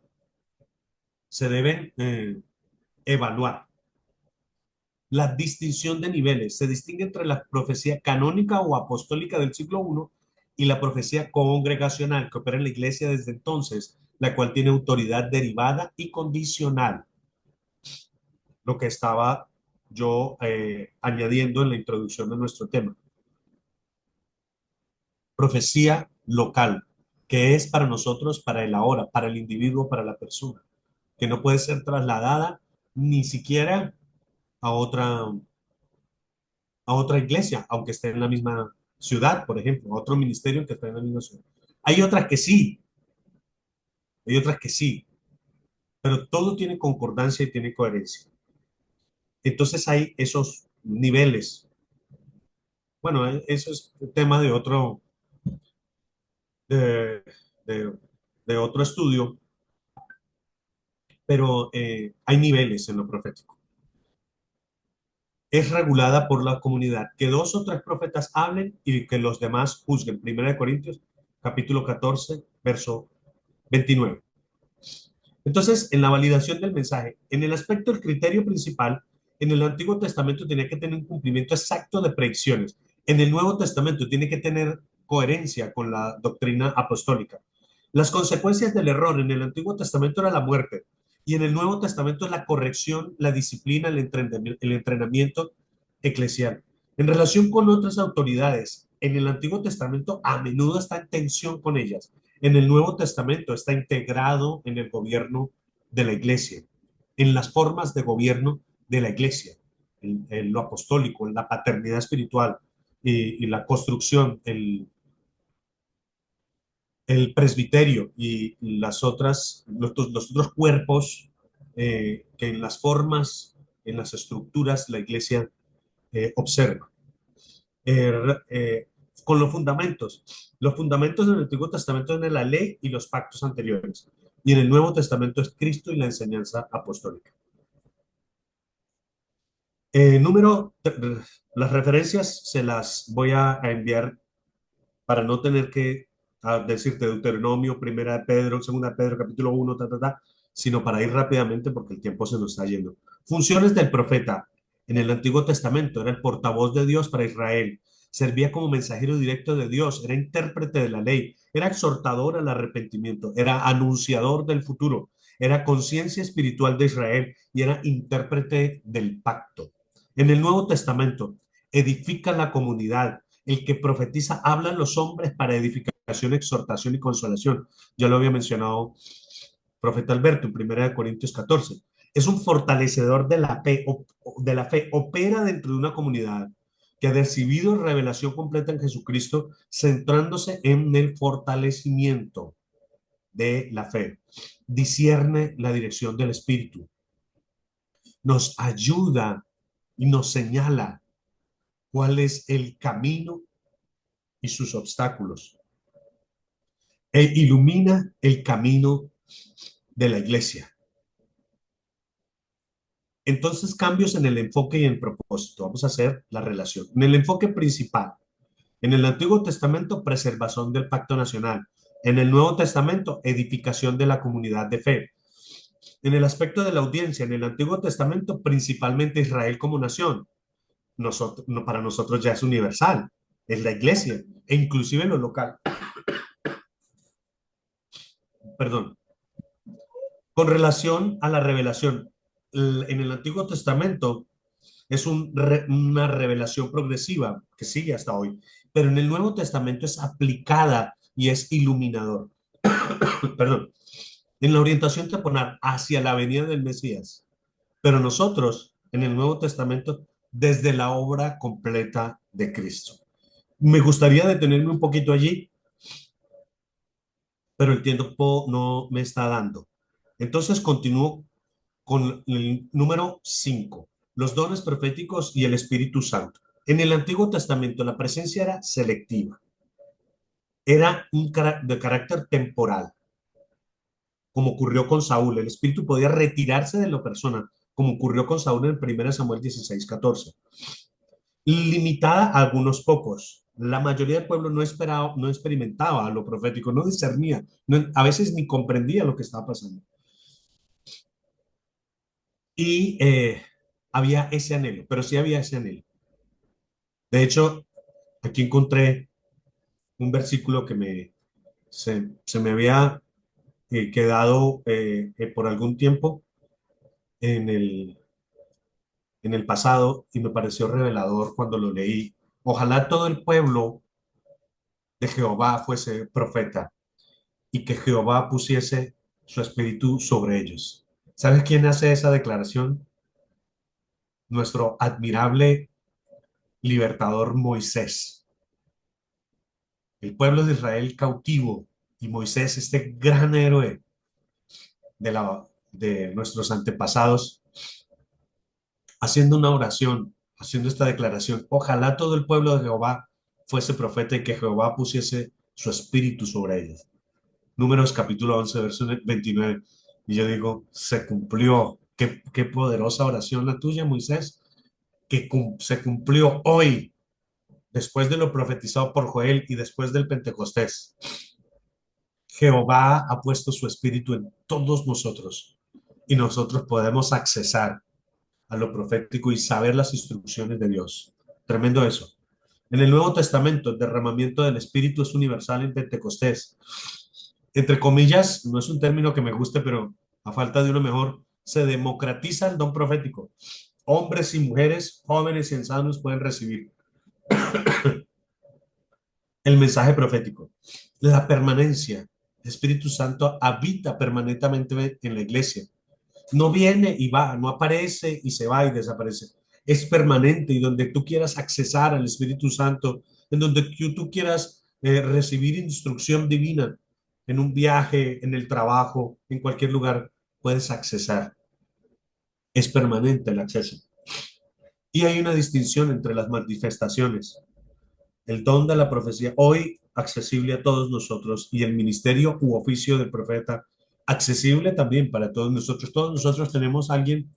se deben evaluar. La distinción de niveles se distingue entre la profecía canónica o apostólica del siglo I y la profecía congregacional que opera en la iglesia desde entonces, la cual tiene autoridad derivada y condicional. Lo que estaba yo añadiendo en la introducción de nuestro tema. Profecía local, que es para nosotros, para el ahora, para el individuo, para la persona, que no puede ser trasladada ni siquiera a otra iglesia, aunque esté en la misma ciudad, por ejemplo, a otro ministerio que esté en la misma ciudad. Hay otras que sí, hay otras que sí, pero todo tiene concordancia y tiene coherencia. Entonces hay esos niveles. Bueno, eso es un tema de, de, de otro estudio, pero hay niveles en lo profético. Es regulada por la comunidad. Que dos o tres profetas hablen y que los demás juzguen. Primera de Corintios, capítulo 14, verso 29. Entonces, en la validación del mensaje, en el aspecto del criterio principal, en el Antiguo Testamento tenía que tener un cumplimiento exacto de predicciones. En el Nuevo Testamento tiene que tener coherencia con la doctrina apostólica. Las consecuencias del error en el Antiguo Testamento era la muerte y en el Nuevo Testamento es la corrección, la disciplina, el entrenamiento eclesial. En relación con otras autoridades, en el Antiguo Testamento a menudo está en tensión con ellas. En el Nuevo Testamento está integrado en el gobierno de la iglesia, en las formas de gobierno de la iglesia, en lo apostólico, en la paternidad espiritual y la construcción, el presbiterio y los otros cuerpos que en las formas, en las estructuras la iglesia observa. Eh, eh, con los fundamentos. Los fundamentos del Antiguo Testamento son la ley y los pactos anteriores. Y en el Nuevo Testamento es Cristo y la enseñanza apostólica. Número, las referencias se las voy a enviar para no tener que decirte Deuteronomio, Primera de Pedro, Segunda de Pedro, capítulo 1, sino para ir rápidamente porque el tiempo se nos está yendo. Funciones del profeta. En el Antiguo Testamento era el portavoz de Dios para Israel, servía como mensajero directo de Dios, era intérprete de la ley, era exhortador al arrepentimiento, era anunciador del futuro, era conciencia espiritual de Israel y era intérprete del pacto. En el Nuevo Testamento edifica la comunidad, el que profetiza habla a los hombres para edificación, exhortación y consolación. Ya lo había mencionado profeta Alberto en 1 Corintios 14. Es un fortalecedor de la fe, opera dentro de una comunidad que ha recibido revelación completa en Jesucristo, centrándose en el fortalecimiento de la fe. Discierne la dirección del Espíritu. Nos ayuda y nos señala cuál es el camino y sus obstáculos. E ilumina el camino de la iglesia. Entonces, cambios en el enfoque y en el propósito. Vamos a hacer la relación. En el enfoque principal, en el Antiguo Testamento, preservación del pacto nacional. En el Nuevo Testamento, edificación de la comunidad de fe. En el aspecto de la audiencia, en el Antiguo Testamento, principalmente Israel como nación. Para nosotros ya es universal, es la iglesia, e inclusive en lo local. Perdón. Con relación a la revelación, en el Antiguo Testamento es una revelación progresiva que sigue hasta hoy, pero en el Nuevo Testamento es aplicada y es iluminador. Perdón, en la orientación temporal hacia la venida del Mesías, pero nosotros en el Nuevo Testamento desde la obra completa de Cristo. Me gustaría detenerme un poquito allí, pero el tiempo no me está dando. Entonces continúo con el número 5. los dones proféticos y el Espíritu Santo. En el Antiguo Testamento la presencia era selectiva, era de carácter temporal, como ocurrió con Saúl. El Espíritu podía retirarse de la persona, como ocurrió con Saúl en 1 Samuel 16:14. Limitada a algunos pocos. La mayoría del pueblo no experimentaba lo profético, no discernía, a veces ni comprendía lo que estaba pasando. Y había ese anhelo, pero sí había ese anhelo. De hecho, aquí encontré un versículo que se me había quedado por algún tiempo en en el pasado y me pareció revelador cuando lo leí. Ojalá todo el pueblo de Jehová fuese profeta y que Jehová pusiese su espíritu sobre ellos. ¿Sabes quién hace esa declaración? Nuestro admirable libertador Moisés. El pueblo de Israel cautivo y Moisés, este gran héroe de nuestros antepasados, haciendo una oración, haciendo esta declaración. Ojalá todo el pueblo de Jehová fuese profeta y que Jehová pusiese su espíritu sobre ellos. Números capítulo 11, verso 29. Y yo digo, se cumplió. Qué poderosa oración la tuya, Moisés, que se cumplió hoy, después de lo profetizado por Joel y después del Pentecostés. Jehová ha puesto su espíritu en todos nosotros y nosotros podemos accesar a lo profético y saber las instrucciones de Dios. Tremendo eso. En el Nuevo Testamento, el derramamiento del Espíritu es universal en Pentecostés. Entre comillas, no es un término que me guste, pero a falta de uno mejor, se democratiza el don profético. Hombres y mujeres, jóvenes y ancianos pueden recibir el mensaje profético. La permanencia. El Espíritu Santo habita permanentemente en la iglesia. No viene y va, no aparece y se va y desaparece. Es permanente y donde tú quieras accesar al Espíritu Santo, en donde tú quieras recibir instrucción divina, en un viaje, en el trabajo, en cualquier lugar, puedes accesar. Es permanente el acceso. Y hay una distinción entre las manifestaciones. El don de la profecía, hoy accesible a todos nosotros, y el ministerio u oficio del profeta, accesible también para todos nosotros. Todos nosotros tenemos a alguien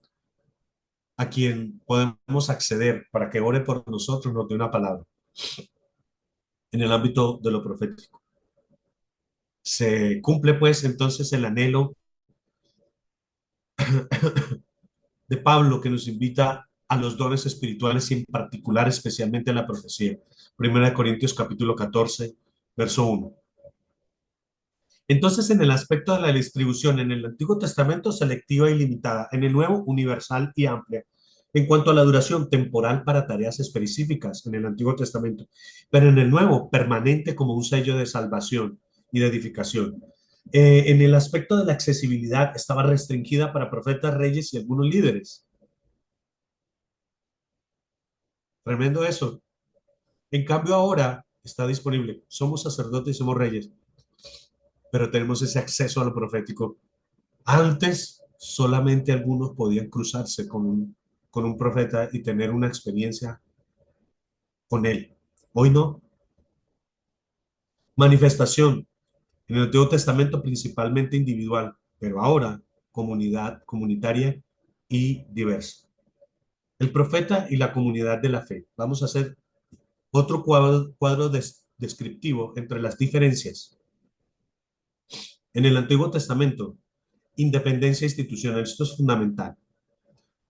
a quien podemos acceder para que ore por nosotros, nos dé una palabra en el ámbito de lo profético. Se cumple pues entonces el anhelo de Pablo que nos invita a los dones espirituales y en particular especialmente a la profecía. Primera de Corintios capítulo 14, verso 1. Entonces, en el aspecto de la distribución, en el Antiguo Testamento, selectiva y limitada, en el Nuevo, universal y amplia. En cuanto a la duración temporal para tareas específicas en el Antiguo Testamento, pero en el Nuevo, permanente como un sello de salvación y de edificación. En el aspecto de la accesibilidad, estaba restringida para profetas, reyes y algunos líderes. Tremendo eso. En cambio, ahora está disponible. Somos sacerdotes y somos reyes, pero tenemos ese acceso a lo profético. Antes solamente algunos podían cruzarse con un profeta y tener una experiencia con él. Hoy no. Manifestación. En el Antiguo Testamento principalmente individual, pero ahora comunidad, comunitaria y diversa. El profeta y la comunidad de la fe. Vamos a hacer otro cuadro descriptivo entre las diferencias. En el Antiguo Testamento, independencia institucional. Esto es fundamental.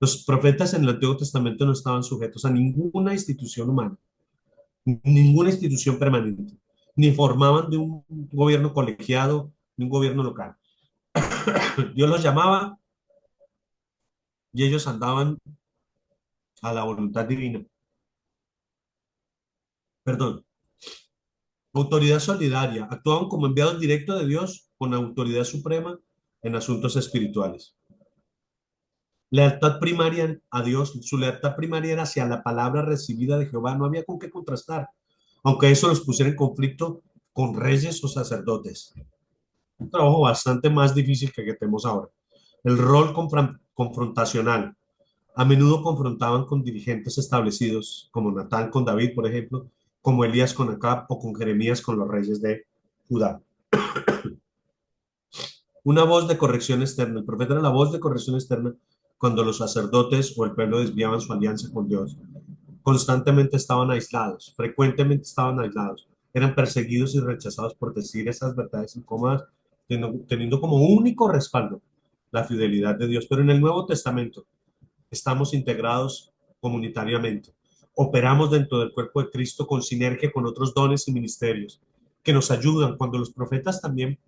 Los profetas en el Antiguo Testamento no estaban sujetos a ninguna institución humana, ninguna institución permanente, ni formaban de un gobierno colegiado, ni un gobierno local. Dios los llamaba y ellos andaban a la voluntad divina. Perdón. Autoridad solidaria. Actuaban como enviados directos de Dios con autoridad suprema en asuntos espirituales. Lealtad primaria a Dios, su lealtad primaria era hacia la palabra recibida de Jehová, no había con qué contrastar, aunque eso los pusiera en conflicto con reyes o sacerdotes. Un trabajo bastante más difícil que tenemos ahora. El rol confrontacional. A menudo confrontaban con dirigentes establecidos, como Natán con David, por ejemplo, como Elías con Acab o con Jeremías con los reyes de Judá. Una voz de corrección externa. El profeta era la voz de corrección externa cuando los sacerdotes o el pueblo desviaban su alianza con Dios. Constantemente estaban aislados, frecuentemente estaban aislados. Eran perseguidos y rechazados por decir esas verdades incómodas, teniendo como único respaldo la fidelidad de Dios. Pero en el Nuevo Testamento estamos integrados comunitariamente. Operamos dentro del cuerpo de Cristo con sinergia con otros dones y ministerios que nos ayudan. Cuando los profetas también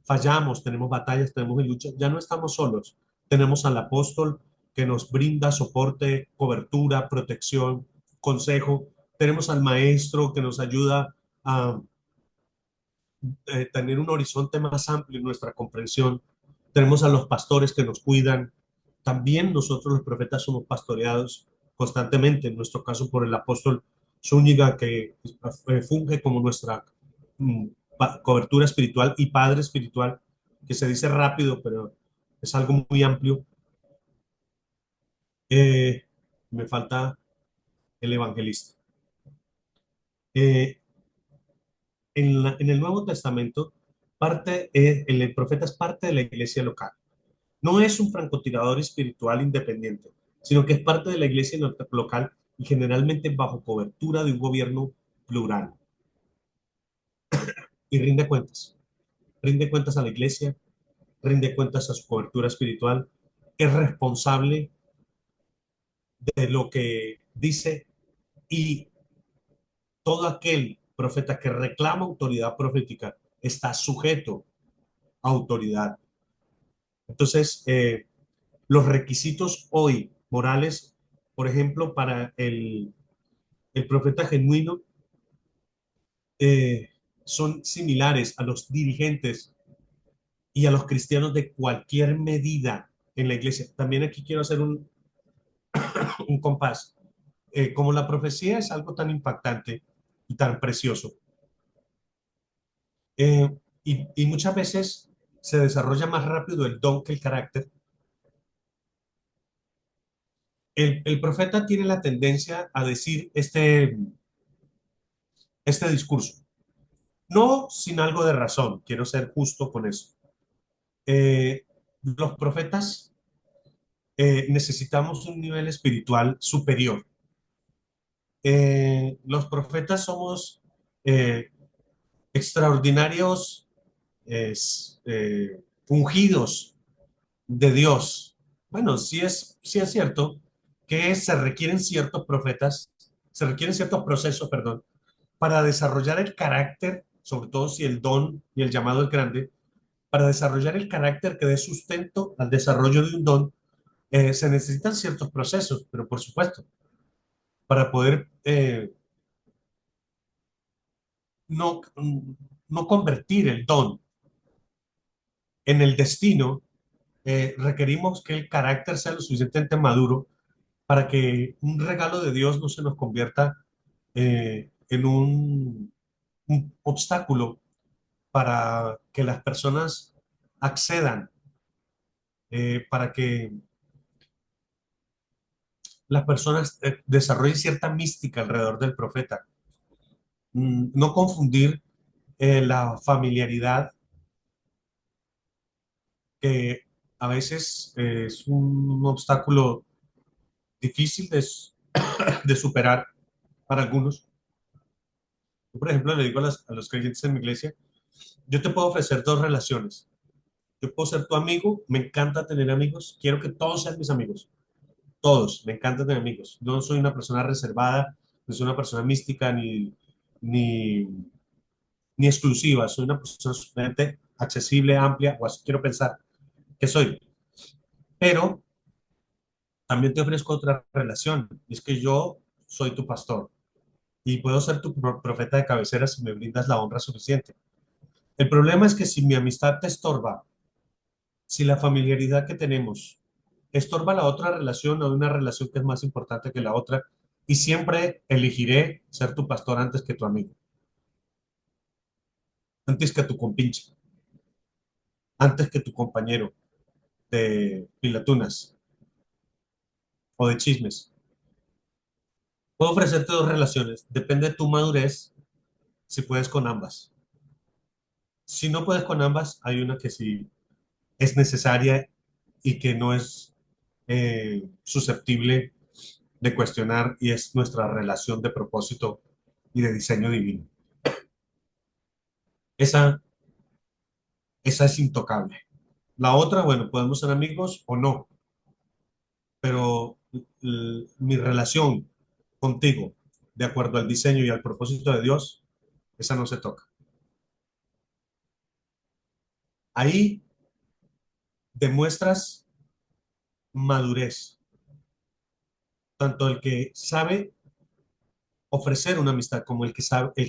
fallamos, tenemos batallas, tenemos luchas, ya no estamos solos. Tenemos al apóstol que nos brinda soporte, cobertura, protección, consejo. Tenemos al maestro que nos ayuda a tener un horizonte más amplio en nuestra comprensión. Tenemos a los pastores que nos cuidan. También nosotros los profetas somos pastoreados constantemente, en nuestro caso por el apóstol Zúñiga, que funge como nuestra mm, cobertura espiritual y padre espiritual, que se dice rápido, pero es algo muy amplio. Eh, Me falta el evangelista. Eh, en el Nuevo Testamento, el profeta es parte de la iglesia local. No es un francotirador espiritual independiente, sino que es parte de la iglesia local y generalmente bajo cobertura de un gobierno plural. Y rinde cuentas a la iglesia, rinde cuentas a su cobertura espiritual, es responsable de lo que dice y todo aquel profeta que reclama autoridad profética está sujeto a autoridad. Entonces, los requisitos hoy morales, por ejemplo, para el profeta genuino, eh, son similares a los dirigentes y a los cristianos de cualquier medida en la iglesia. También aquí quiero hacer un compás. Como la profecía es algo tan impactante y tan precioso, eh, y muchas veces se desarrolla más rápido el don que el carácter, el profeta tiene la tendencia a decir este discurso, no sin algo de razón, quiero ser justo con eso. Los profetas necesitamos un nivel espiritual superior. Los profetas somos eh, extraordinarios, ungidos de Dios. Bueno, sí es cierto que se requieren ciertos profetas, se requieren ciertos procesos, perdón, para desarrollar el carácter, sobre todo si el don y el llamado es grande, para desarrollar el carácter que dé sustento al desarrollo de un don, se necesitan ciertos procesos, pero por supuesto, para poder no, no convertir el don en el destino, requerimos que el carácter sea lo suficientemente maduro para que un regalo de Dios no se nos convierta en un obstáculo para que las personas accedan, para que las personas desarrollen cierta mística alrededor del profeta. No confundir la familiaridad, que a veces es un obstáculo difícil de superar para algunos. Yo, por ejemplo, le digo a los creyentes en mi iglesia, yo te puedo ofrecer dos relaciones. Yo puedo ser tu amigo, me encanta tener amigos, quiero que todos sean mis amigos, todos, me encanta tener amigos. No soy una persona reservada, no soy una persona mística ni, ni exclusiva, soy una persona simplemente accesible, amplia, o así quiero pensar que soy. Pero también te ofrezco otra relación, y es que yo soy tu pastor y puedo ser tu profeta de cabecera si me brindas la honra suficiente. El problema es que si mi amistad te estorba, si la familiaridad que tenemos estorba la otra relación o una relación que es más importante que la otra, y siempre elegiré ser tu pastor antes que tu amigo, antes que tu compinche, antes que tu compañero de pilatunas. o de chismes. Puedo ofrecerte dos relaciones. Depende de tu madurez si puedes con ambas. Si no puedes con ambas, hay una que sí es necesaria y que no es susceptible de cuestionar y es nuestra relación de propósito y de diseño divino. Esa, esa es intocable. La otra, bueno, podemos ser amigos o no, pero mi relación contigo, de acuerdo al diseño y al propósito de Dios, esa no se toca. Ahí demuestras madurez, tanto el que sabe ofrecer una amistad como el que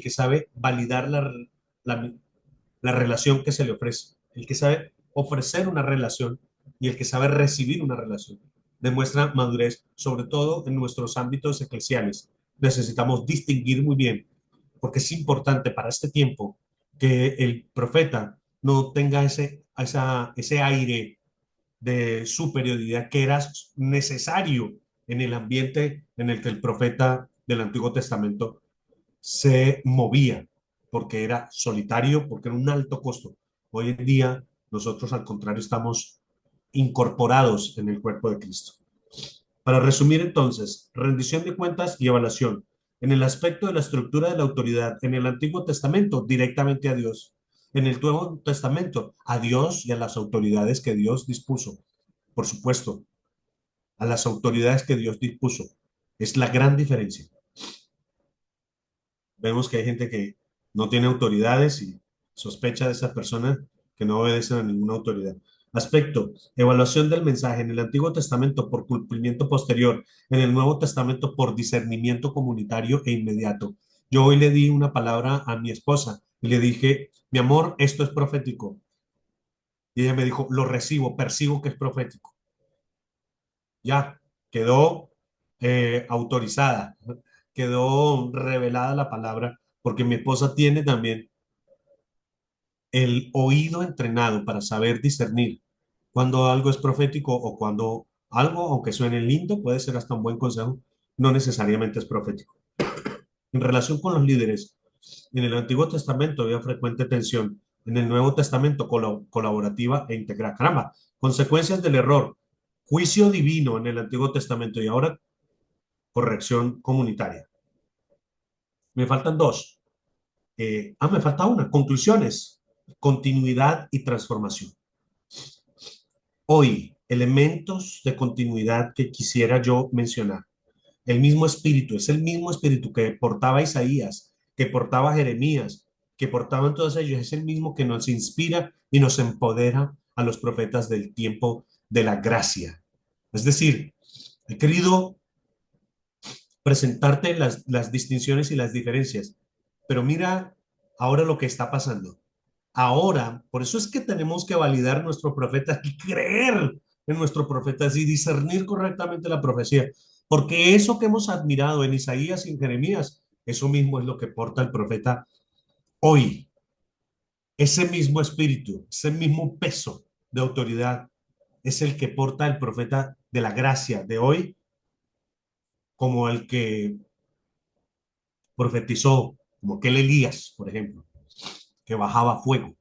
sabe validar la, la relación que se le ofrece, el que sabe ofrecer una relación y el que sabe recibir una relación. Demuestra madurez, sobre todo en nuestros ámbitos eclesiales. Necesitamos distinguir muy bien, porque es importante para este tiempo que el profeta no tenga ese aire de superioridad que era necesario en el ambiente en el que el profeta del Antiguo Testamento se movía, porque era solitario, porque era un alto costo. Hoy en día nosotros al contrario estamos incorporados en el cuerpo de Cristo. Para resumir entonces, rendición de cuentas y evaluación. En el aspecto de la estructura de la autoridad, en el Antiguo Testamento, directamente a Dios. En el Nuevo Testamento, a Dios y a las autoridades que Dios dispuso. Por supuesto, a las autoridades que Dios dispuso. Es la gran diferencia. Vemos que hay gente que no tiene autoridades y sospecha de esas personas que no obedecen a ninguna autoridad. Aspecto, evaluación del mensaje en el Antiguo Testamento por cumplimiento posterior, en el Nuevo Testamento por discernimiento comunitario e inmediato. Yo hoy le di una palabra a mi esposa y le dije, mi amor, esto es profético. Y ella me dijo, lo recibo, percibo que es profético. Ya, quedó autorizada, quedó revelada la palabra, porque mi esposa tiene también el oído entrenado para saber discernir cuando algo es profético o cuando algo, aunque suene lindo, puede ser hasta un buen consejo, no necesariamente es profético. En relación con los líderes, en el Antiguo Testamento había frecuente tensión, en el Nuevo Testamento colaborativa e integral. Caramba, consecuencias del error, juicio divino en el Antiguo Testamento y ahora corrección comunitaria. Me faltan dos. Me falta una. Conclusiones, continuidad y transformación. Hoy, elementos de continuidad que quisiera yo mencionar. El mismo espíritu, es el mismo espíritu que portaba Isaías, que portaba Jeremías, que portaban todos ellos, es el mismo que nos inspira y nos empodera a los profetas del tiempo de la gracia. Es decir, he querido presentarte las distinciones y las diferencias, pero mira ahora lo que está pasando. Ahora, por eso es que tenemos que validar nuestro profeta y creer en nuestro profeta y discernir correctamente la profecía, porque eso que hemos admirado en Isaías y en Jeremías, eso mismo es lo que porta el profeta hoy. Ese mismo espíritu, ese mismo peso de autoridad es el que porta el profeta de la gracia de hoy, como el que profetizó, como aquel Elías, por ejemplo, que bajaba fuego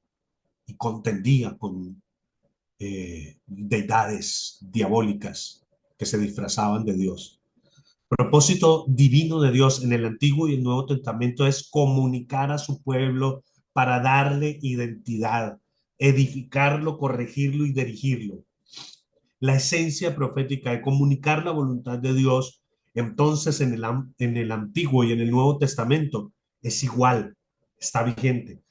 y contendía con deidades diabólicas que se disfrazaban de Dios. El propósito divino de Dios en el Antiguo y el Nuevo Testamento es comunicar a su pueblo para darle identidad, edificarlo, corregirlo y dirigirlo. La esencia profética de comunicar la voluntad de Dios, entonces en el Antiguo y en el Nuevo Testamento es igual, está vigente.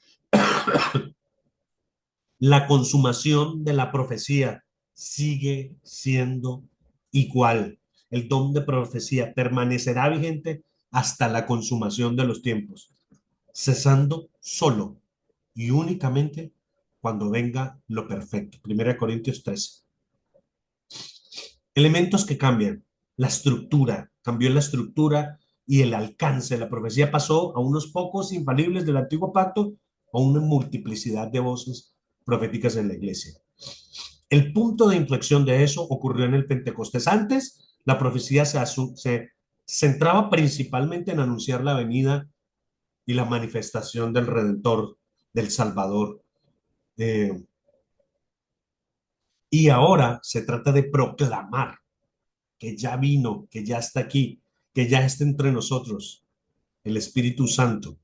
La consumación de la profecía sigue siendo igual. El don de profecía permanecerá vigente hasta la consumación de los tiempos, cesando solo y únicamente cuando venga lo perfecto. 1 Corintios 13. Elementos que cambian. La estructura, cambió la estructura y el alcance. La profecía pasó a unos pocos infalibles del antiguo pacto a una multiplicidad de voces proféticas en la iglesia. El punto de inflexión de eso ocurrió en el Pentecostés. Antes, La profecía se centraba principalmente en anunciar la venida y la manifestación del Redentor, del Salvador. Eh, y ahora se trata de proclamar que ya vino, que ya está aquí, que ya está entre nosotros, el Espíritu Santo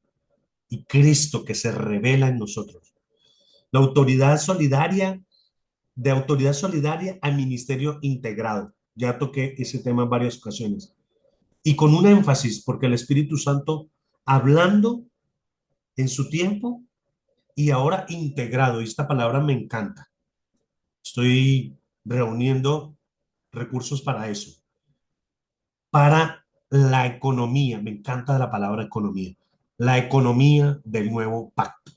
y Cristo que se revela en nosotros. La autoridad solidaria, de autoridad solidaria a ministerio integrado. Ya toqué ese tema en varias ocasiones. Y con un énfasis, porque el Espíritu Santo hablando en su tiempo y ahora integrado. Y esta palabra me encanta. Estoy reuniendo recursos para eso. Para la economía, me encanta la palabra economía. La economía del nuevo pacto.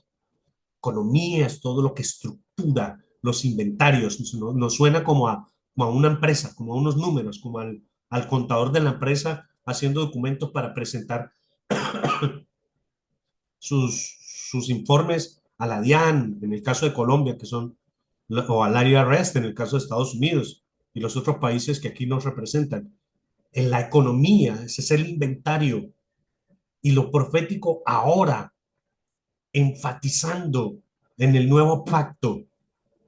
Economía es todo lo que estructura los inventarios. Nos suena como a una empresa, como a unos números, como al contador de la empresa haciendo documentos para presentar sus informes a la DIAN, en el caso de Colombia, que son, o al IRS, en el caso de Estados Unidos y los otros países que aquí nos representan. En la economía, ese es el inventario y lo profético ahora, enfatizando en el nuevo pacto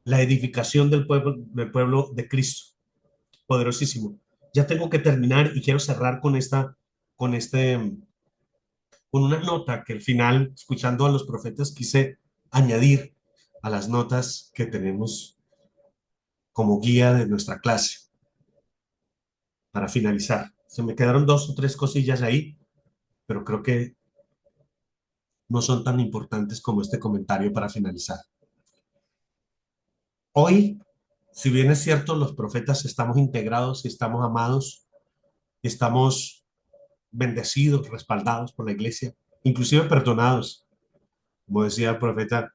la edificación del pueblo de Cristo. Poderosísimo. Ya tengo que terminar y quiero cerrar con este, con una nota que al final, escuchando a los profetas, quise añadir a las notas que tenemos como guía de nuestra clase para finalizar. Se me quedaron dos o tres cosillas ahí, pero creo que no son tan importantes como este comentario para finalizar. Hoy, si bien es cierto, los profetas estamos integrados y estamos amados, y estamos bendecidos, respaldados por la iglesia, inclusive perdonados, como decía el profeta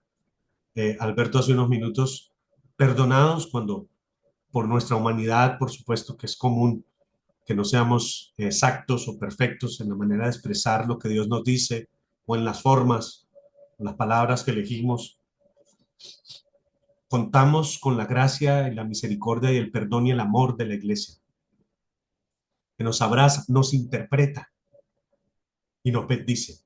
Alberto hace unos minutos, perdonados cuando por nuestra humanidad, por supuesto que es común que no seamos exactos o perfectos en la manera de expresar lo que Dios nos dice o en las formas, en las palabras que elegimos. Contamos con la gracia y la misericordia y el perdón y el amor de la iglesia, que nos abraza, nos interpreta y nos bendice.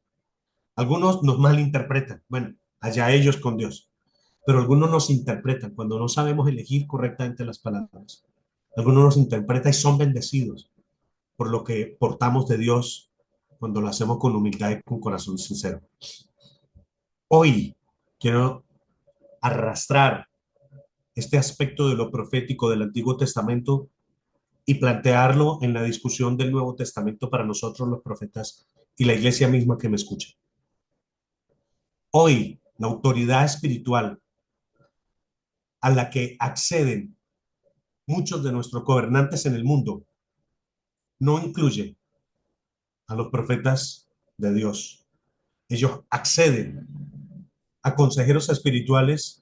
Algunos nos malinterpretan, bueno, allá ellos con Dios, pero algunos nos interpretan cuando no sabemos elegir correctamente las palabras. Algunos nos interpretan y son bendecidos por lo que portamos de Dios cuando lo hacemos con humildad y con corazón sincero. Hoy quiero arrastrar este aspecto de lo profético del Antiguo Testamento y plantearlo en la discusión del Nuevo Testamento para nosotros los profetas y la iglesia misma que me escucha. Hoy, la autoridad espiritual a la que acceden muchos de nuestros gobernantes en el mundo no incluye a los profetas de Dios. Ellos acceden a consejeros espirituales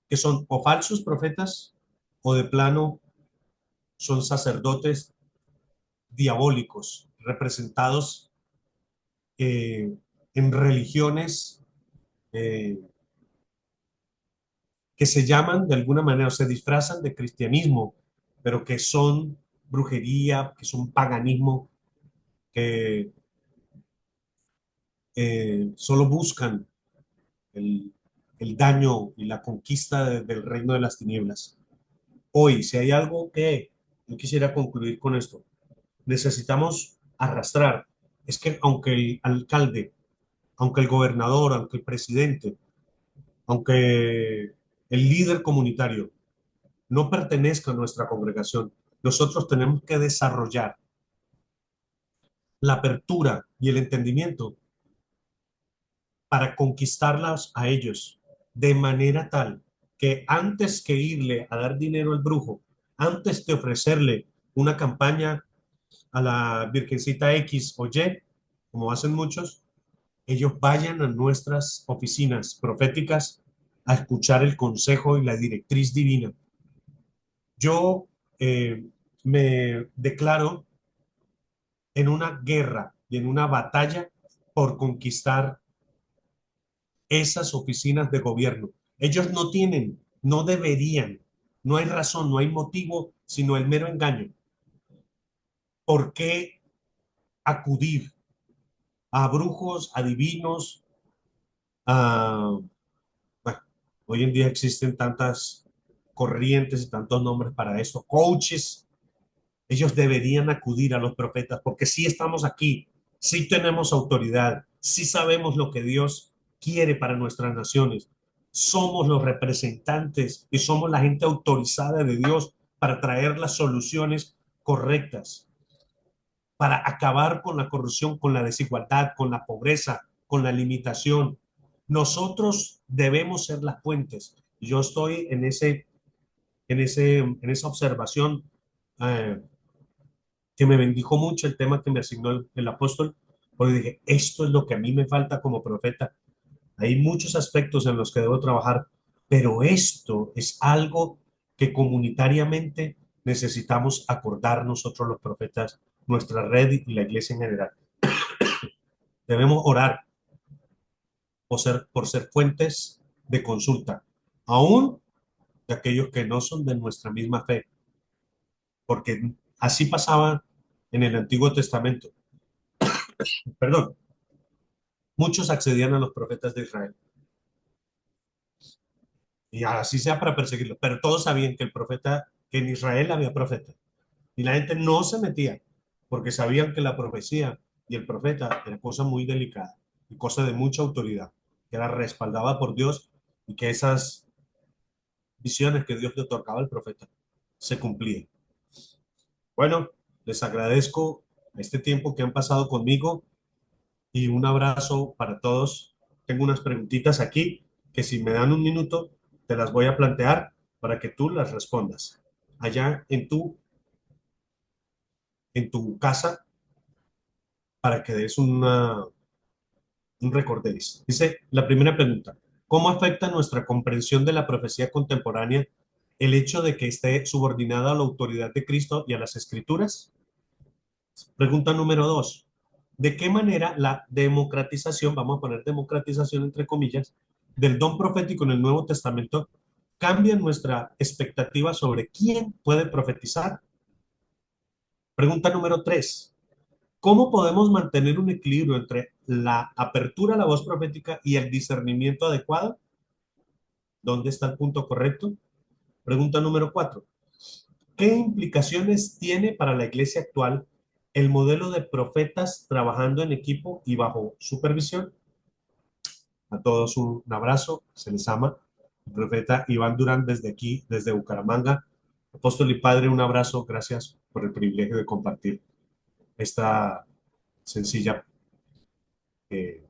que son o falsos profetas o de plano son sacerdotes diabólicos representados en religiones eh, que se llaman de alguna manera o se disfrazan de cristianismo, pero que son brujería, que son paganismo, que solo buscan el, el daño y la conquista del reino de las tinieblas. Hoy, si hay algo que yo quisiera concluir con esto, necesitamos arrastrar, es que aunque el alcalde, aunque el gobernador, aunque el presidente, aunque el líder comunitario no pertenezca a nuestra congregación, nosotros tenemos que desarrollar la apertura y el entendimiento para conquistarlas a ellos de manera tal que antes que irle a dar dinero al brujo, antes de ofrecerle una campaña a la Virgencita X o Y, como hacen muchos, ellos vayan a nuestras oficinas proféticas a escuchar el consejo y la directriz divina. Yo me declaro en una guerra y en una batalla por conquistar esas oficinas de gobierno. Ellos no tienen, no deberían, No hay razón, no hay motivo, sino el mero engaño. ¿Por qué acudir a brujos, adivinos? Bueno, hoy en día existen tantas corrientes y tantos nombres para eso. Coaches, ellos deberían acudir a los profetas porque sí estamos aquí, sí tenemos autoridad, sí sabemos lo que Dios quiere para nuestras naciones. Somos los representantes y somos la gente autorizada de Dios para traer las soluciones correctas, para acabar con la corrupción, con la desigualdad, con la pobreza, con la limitación. Nosotros debemos ser las fuentes. Yo estoy en esa observación eh, que me bendijo mucho el tema que me asignó el apóstol, porque dije, esto es lo que a mí me falta como profeta. Hay muchos aspectos en los que debo trabajar, pero esto es algo que comunitariamente necesitamos acordar nosotros los profetas, nuestra red y la iglesia en general. Debemos orar por ser fuentes de consulta, aún de aquellos que no son de nuestra misma fe, porque así pasaba en el Antiguo Testamento. Perdón, muchos accedían a los profetas de Israel y así sea para perseguirlos, pero todos sabían que el profeta, que en Israel había profeta y la gente no se metía porque sabían que la profecía y el profeta era cosa muy delicada y cosa de mucha autoridad, que era respaldada por Dios y que esas visiones que Dios le otorgaba al profeta se cumplían. Bueno, les agradezco este tiempo que han pasado conmigo y un abrazo para todos. Tengo unas preguntitas aquí que si me dan un minuto te las voy a plantear para que tú las respondas. Allá en tu casa para que des un recorderis. Dice la primera pregunta, ¿cómo afecta nuestra comprensión de la profecía contemporánea el hecho de que esté subordinada a la autoridad de Cristo y a las Escrituras? Pregunta número dos. ¿De qué manera la democratización, vamos a poner democratización entre comillas, del don profético en el Nuevo Testamento cambia nuestra expectativa sobre quién puede profetizar? Pregunta número tres. ¿Cómo podemos mantener un equilibrio entre la apertura a la voz profética y el discernimiento adecuado? ¿Dónde está el punto correcto? Pregunta número cuatro. ¿Qué implicaciones tiene para la iglesia actual el modelo de profetas trabajando en equipo y bajo supervisión? A todos un abrazo, se les ama. El profeta Iván Durán desde aquí, desde Bucaramanga. Apóstol y Padre, un abrazo, gracias por el privilegio de compartir esta sencilla eh,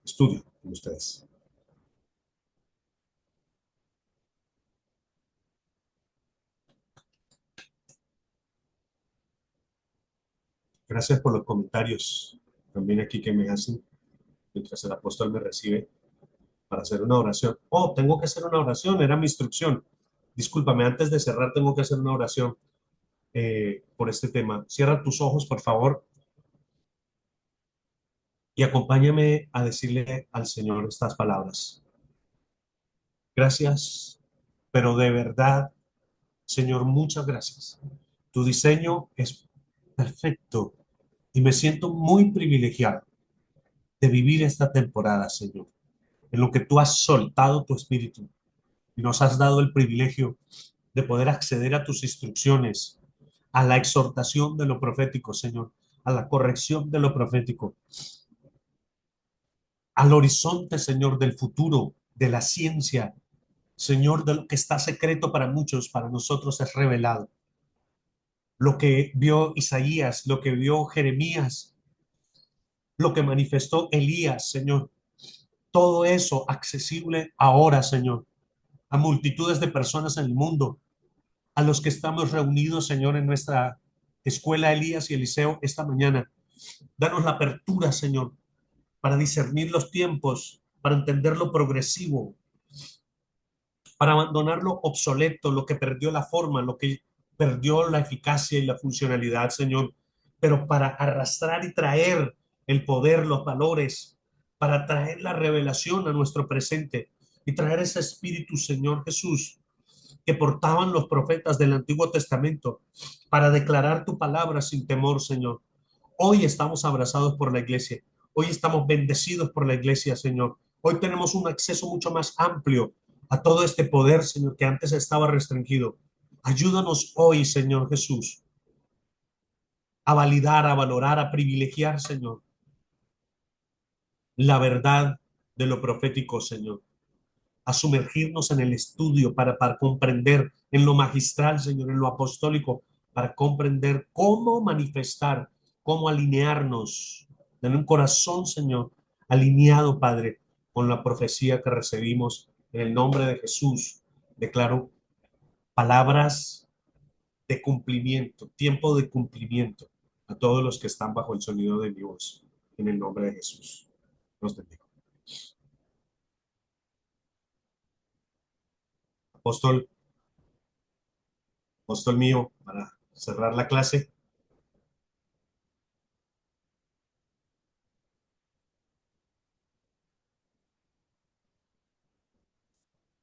estudio con ustedes. Gracias por los comentarios también aquí que me hacen mientras el apóstol me recibe para hacer una oración. Oh, tengo que hacer una oración, era mi instrucción. Discúlpame, antes de cerrar tengo que hacer una oración por este tema. Cierra tus ojos, por favor, y acompáñame a decirle al Señor estas palabras. Gracias, pero de verdad, Señor, muchas gracias. Tu diseño es perfecto y me siento muy privilegiado de vivir esta temporada, Señor, en lo que tú has soltado tu espíritu y nos has dado el privilegio de poder acceder a tus instrucciones, a la exhortación de lo profético, Señor, a la corrección de lo profético, al horizonte, Señor, del futuro, de la ciencia, Señor, de lo que está secreto para muchos, para nosotros es revelado. Lo que vio Isaías, lo que vio Jeremías, lo que manifestó Elías, Señor, todo eso accesible ahora, Señor, a multitudes de personas en el mundo, a los que estamos reunidos, Señor, en nuestra escuela Elías y Eliseo esta mañana. Danos la apertura, Señor, para discernir los tiempos, para entender lo progresivo, para abandonar lo obsoleto, lo que perdió la forma, lo que perdió la eficacia y la funcionalidad, Señor, pero para arrastrar y traer el poder, los valores, para traer la revelación a nuestro presente y traer ese espíritu, Señor Jesús, que portaban los profetas del Antiguo Testamento para declarar tu palabra sin temor, Señor. Hoy estamos abrazados por la iglesia. Hoy estamos bendecidos por la iglesia, Señor. Hoy tenemos un acceso mucho más amplio a todo este poder, Señor, que antes estaba restringido. Ayúdanos hoy, Señor Jesús, a validar, a valorar, a privilegiar, Señor, la verdad de lo profético, Señor. A sumergirnos en el estudio para comprender en lo magistral, Señor, en lo apostólico, para comprender cómo manifestar, cómo alinearnos en un corazón, Señor, alineado, Padre, con la profecía que recibimos en el nombre de Jesús. Declaro palabras de cumplimiento, tiempo de cumplimiento a todos los que están bajo el sonido de mi voz, en el nombre de Jesús. Nos bendiga. Apóstol, apóstol mío, para cerrar la clase.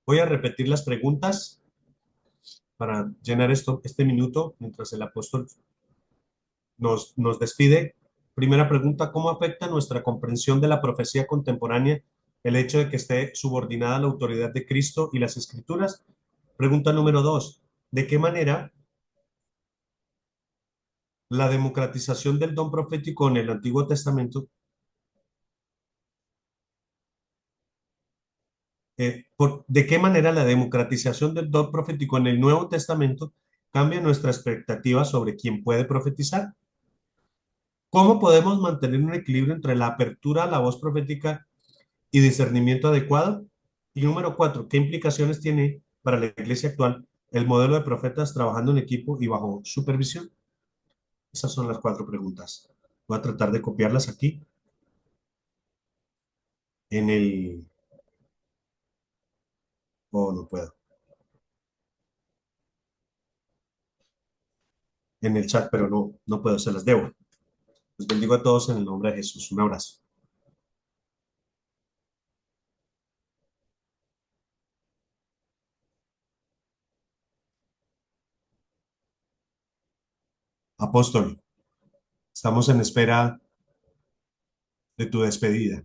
Voy a repetir las preguntas para llenar este minuto mientras el apóstol nos despide. Primera pregunta, ¿cómo afecta nuestra comprensión de la profecía contemporánea el hecho de que esté subordinada a la autoridad de Cristo y las Escrituras? Pregunta número dos, ¿de qué manera la democratización del don profético en el Antiguo Testamento, de qué manera la democratización del don profético en el Nuevo Testamento cambia nuestra expectativa sobre quién puede profetizar? ¿Cómo podemos mantener un equilibrio entre la apertura a la voz profética y discernimiento adecuado? Y número cuatro, ¿qué implicaciones tiene para la iglesia actual el modelo de profetas trabajando en equipo y bajo supervisión? Esas son las cuatro preguntas. Voy a tratar de copiarlas aquí en el... Oh, no puedo. En el chat, pero no puedo, se las debo. Los bendigo a todos en el nombre de Jesús. Un abrazo. Apóstol, estamos en espera de tu despedida.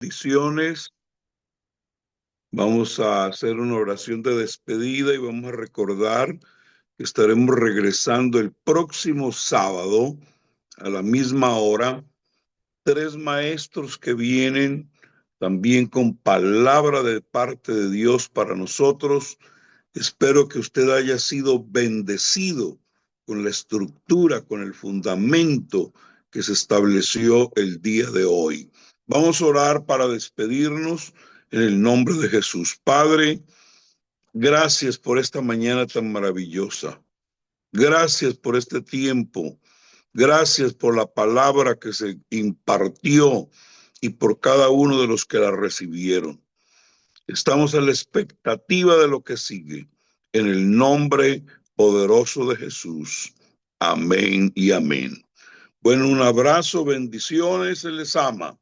Bendiciones. Vamos a hacer una oración de despedida y vamos a recordar que estaremos regresando el próximo sábado a la misma hora. 3 maestros que vienen también con palabra de parte de Dios para nosotros. Espero que usted haya sido bendecido con la estructura, con el fundamento que se estableció el día de hoy. Vamos a orar para despedirnos en el nombre de Jesús. Padre, gracias por esta mañana tan maravillosa. Gracias por este tiempo. Gracias por la palabra que se impartió y por cada uno de los que la recibieron. Estamos a la expectativa de lo que sigue. En el nombre poderoso de Jesús. Amén y amén. Bueno, un abrazo, bendiciones, se les ama.